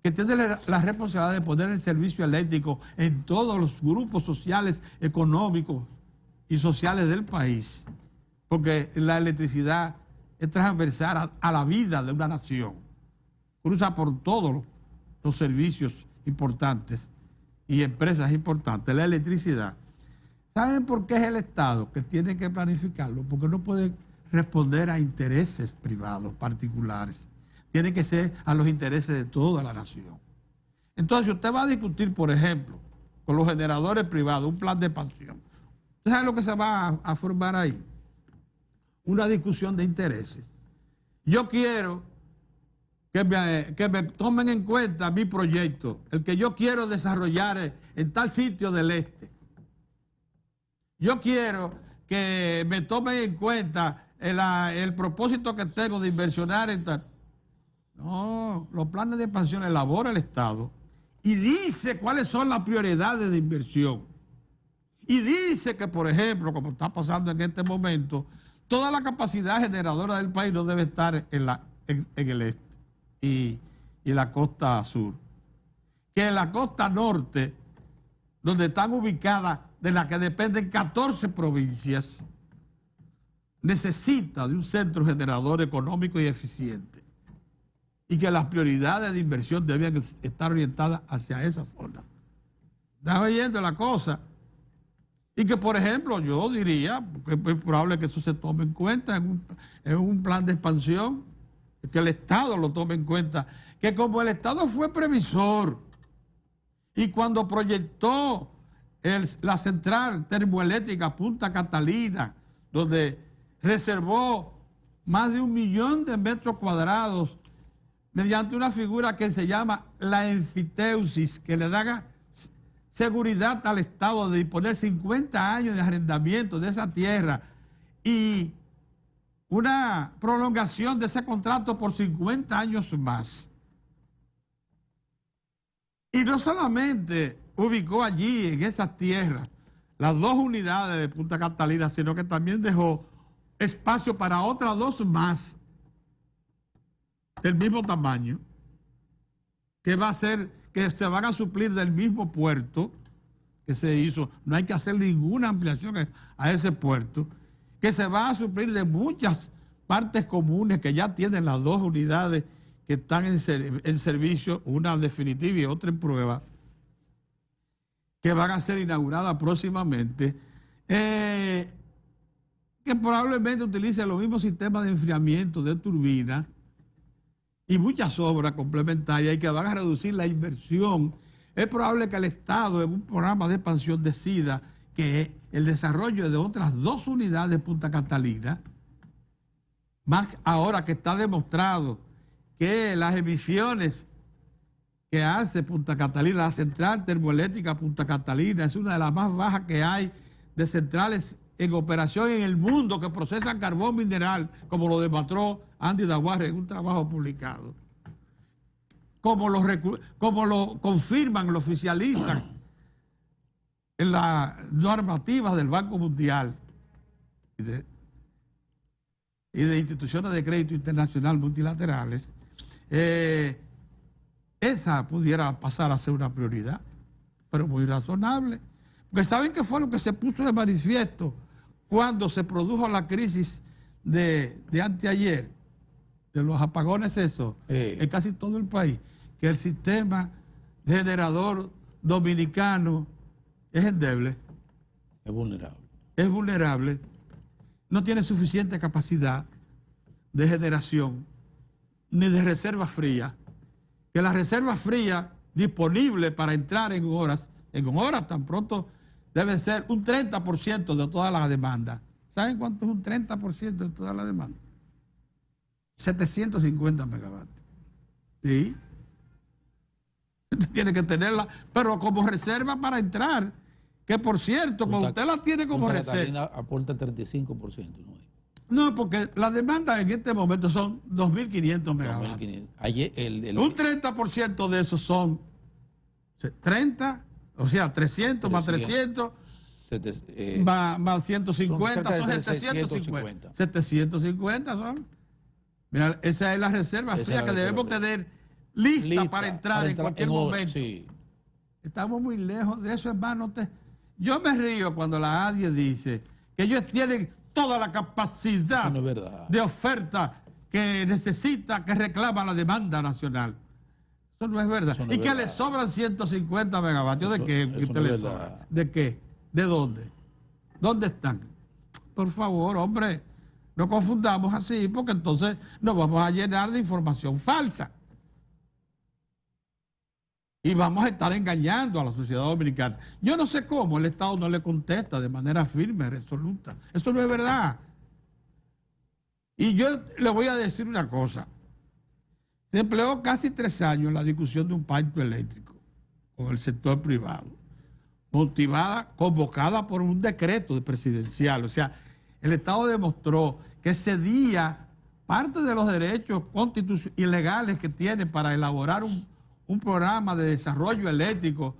que tiene la responsabilidad de poner el servicio eléctrico en todos los grupos sociales, económicos y sociales del país, porque la electricidad es transversal a la vida de una nación, cruza por todos los servicios importantes y empresas importantes, la electricidad. ¿Saben por qué es el Estado que tiene que planificarlo? Porque no puede responder a intereses privados particulares. Tiene que ser a los intereses de toda la nación. Entonces, usted va a discutir, por ejemplo, con los generadores privados, un plan de expansión. ¿Usted sabe lo que se va a formar ahí? Una discusión de intereses. Yo quiero que me tomen en cuenta mi proyecto, el que yo quiero desarrollar en tal sitio del este. Yo quiero que me tomen en cuenta el propósito que tengo de inversionar en tal. No, los planes de expansión elabora el Estado y dice cuáles son las prioridades de inversión. Y dice que, por ejemplo, como está pasando en este momento, toda la capacidad generadora del país no debe estar en el este y la costa sur. Que en la costa norte, donde están ubicadas, de la que dependen 14 provincias, necesita de un centro generador económico y eficiente. Y que las prioridades de inversión debían estar orientadas hacia esa zona. ¿Estás oyendo la cosa? Y que, por ejemplo, yo diría que es probable que eso se tome en cuenta en un plan de expansión, que el Estado lo tome en cuenta, que como el Estado fue previsor y cuando proyectó la central termoeléctrica Punta Catalina, donde reservó más de 1 millón de metros cuadrados mediante una figura que se llama la enfiteusis, que le da seguridad al Estado de disponer 50 años de arrendamiento de esa tierra y una prolongación de ese contrato por 50 años más. Y no solamente ubicó allí, en esas tierras, las 2 unidades de Punta Catalina, sino que también dejó espacio para otras 2 más del mismo tamaño, que se van a suplir del mismo puerto que se hizo. No hay que hacer ninguna ampliación a ese puerto, que se va a suplir de muchas partes comunes que ya tienen las 2 unidades que están en servicio, una definitiva y otra en prueba, que van a ser inauguradas próximamente, que probablemente utilicen los mismos sistemas de enfriamiento de turbinas y muchas obras complementarias y que van a reducir la inversión. Es probable que el Estado en un programa de expansión decida que el desarrollo de otras 2 unidades de Punta Catalina, más ahora que está demostrado que las emisiones que hace Punta Catalina, la central termoeléctrica Punta Catalina, es una de las más bajas que hay de centrales en operación en el mundo que procesan carbón mineral, como lo demostró Andy Daguarre en un trabajo publicado. Como lo confirman, lo oficializan en las normativas del Banco Mundial y de instituciones de crédito internacional multilaterales, esa pudiera pasar a ser una prioridad, pero muy razonable. Porque ¿saben qué fue lo que se puso de manifiesto cuando se produjo la crisis de anteayer, de los apagones en casi todo el país? Que el sistema generador dominicano es endeble. Es vulnerable. Es vulnerable. No tiene suficiente capacidad de generación ni de reserva fría. Que la reserva fría disponible para entrar en horas tan pronto, debe ser un 30% de toda la demanda. ¿Saben cuánto es un 30% de toda la demanda? 750 megavatios. ¿Sí? Usted tiene que tenerla, pero como reserva para entrar. Que por cierto, cuando usted la tiene como reserva. Catalina aporta el 35%, ¿no? No, porque la demanda en este momento son 2.500 megavatios. Ayer, un 30% de esos son 30, o sea, 300 más 300, más 150, son 750. 750 son. Mira, esa es la reserva fría que debemos tener lista para entrar en cualquier momento. Sí. Estamos muy lejos de eso, hermano. Yo me río cuando la ADIE dice que ellos tienen toda la capacidad de oferta que necesita, que reclama la demanda nacional. Eso no es verdad. Y que le sobran 150 megavatios. ¿De qué? ¿De qué? ¿De dónde? ¿Dónde están? Por favor, hombre, no confundamos así, porque entonces nos vamos a llenar de información falsa. Y vamos a estar engañando a la sociedad dominicana. Yo no sé cómo el Estado no le contesta de manera firme, resoluta. Eso no es verdad. Y yo le voy a decir una cosa. Se empleó casi 3 años en la discusión de un pacto eléctrico con el sector privado, motivada, convocada por un decreto presidencial. O sea, el Estado demostró que cedía parte de los derechos constitucionales y legales que tiene para elaborar un programa de desarrollo eléctrico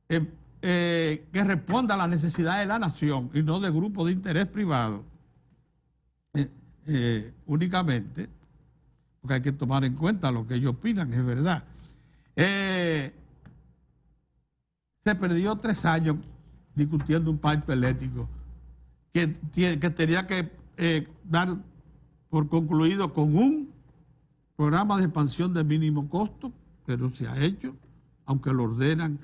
que responda a las necesidades de la nación y no de grupos de interés privado únicamente, porque hay que tomar en cuenta lo que ellos opinan, es verdad. Se perdió 3 años discutiendo un pacto eléctrico que tenía que dar por concluido con un programa de expansión de mínimo costo, que no se ha hecho, aunque lo ordenan,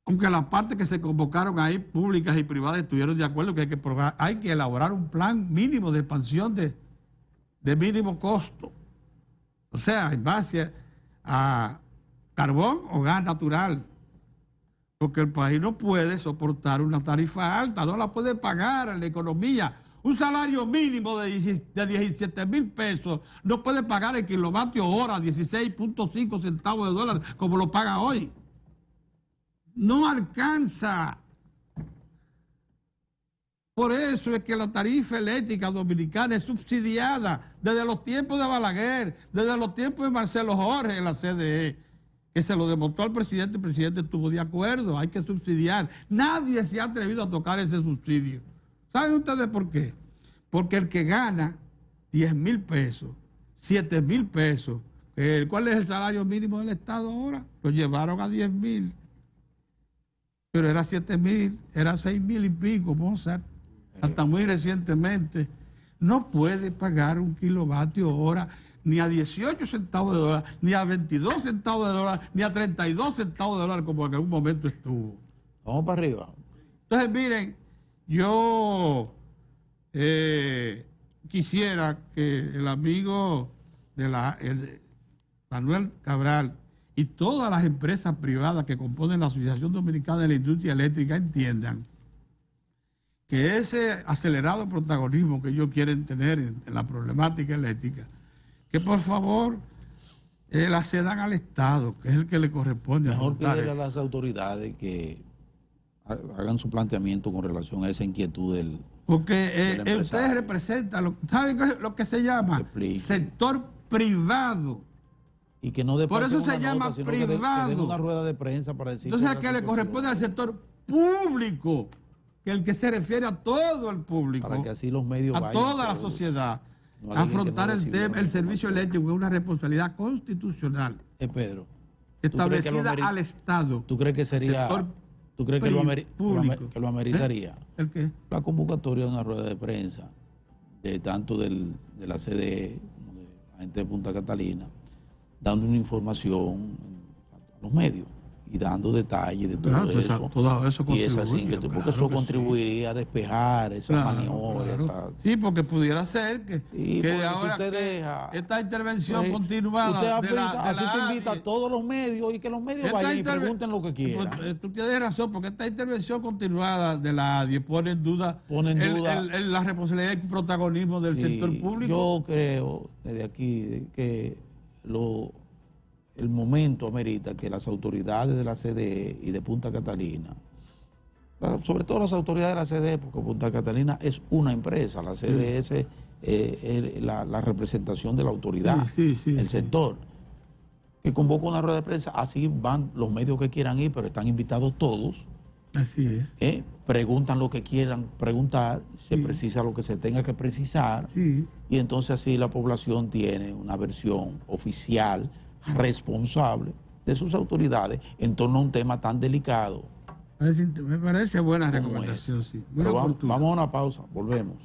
aunque las partes que se convocaron ahí, públicas y privadas, estuvieron de acuerdo que hay que elaborar un plan mínimo de expansión de mínimo costo, o sea, en base a carbón o gas natural, porque el país no puede soportar una tarifa alta, no la puede pagar en la economía. Un salario mínimo de 17,000 pesos no puede pagar el kilovatio hora 16.5 centavos de dólar como lo paga hoy. No alcanza. Por eso es que la tarifa eléctrica dominicana es subsidiada desde los tiempos de Balaguer, desde los tiempos de Marcelo Jorge en la CDE, que se lo demostró al presidente. El presidente estuvo de acuerdo, hay que subsidiar. Nadie se ha atrevido a tocar ese subsidio. ¿Saben ustedes por qué? Porque el que gana 10,000 pesos, 7,000 pesos, ¿cuál es el salario mínimo del Estado ahora? Lo llevaron a 10,000. Pero era 7,000, era 6,000 y pico, Mozart. Hasta muy recientemente. No puede pagar un kilovatio hora ni a 18 centavos de dólar, ni a 22 centavos de dólar, ni a 32 centavos de dólar, como en algún momento estuvo. Vamos para arriba. Entonces, miren, yo quisiera que el amigo Manuel Cabral y todas las empresas privadas que componen la Asociación Dominicana de la Industria Eléctrica entiendan que ese acelerado protagonismo que ellos quieren tener en la problemática eléctrica, que por favor la cedan al Estado, que es el que le corresponde. Mejor pedirle a las autoridades que hagan su planteamiento con relación a esa inquietud del... Porque ustedes representan, ¿saben lo que se llama? Sector privado. Y que no por eso se llama privado. Que den una rueda de prensa para decir... Entonces, ¿a qué le corresponde al sector público? Que es el que se refiere a todo el público. Para que así los medios vayan. A toda la sociedad. No afrontar el servicio eléctrico es una responsabilidad constitucional. Pedro. Establecida al Estado. ¿Tú crees que sería... ¿Tú crees que lo ameritaría? ¿El qué? La convocatoria de una rueda de prensa, de tanto de la CDE como de la gente de Punta Catalina, dando una información a los medios y dando detalles de todo eso. Y es así, porque eso contribuiría a despejar esas maniobras. Sí, porque pudiera ser que ahora usted deja esta intervención continuada así te invita a todos los medios y que los medios vayan y pregunten lo que quieran. Tú tienes razón, porque esta intervención continuada de la ADIE pone en duda la responsabilidad y el protagonismo del sector público. Yo creo desde aquí que el momento amerita que las autoridades de la CDE y de Punta Catalina sobre todo las autoridades de la CDE, porque Punta Catalina es una empresa, la CDE es la representación de la autoridad, el sector, que convoca una rueda de prensa, así van los medios que quieran ir, pero están invitados todos. Así es. Preguntan lo que quieran preguntar, se precisa lo que se tenga que precisar, y entonces así la población tiene una versión oficial, responsable de sus autoridades en torno a un tema tan delicado. Me parece buena recomendación, sí. Pero vamos a una pausa, volvemos.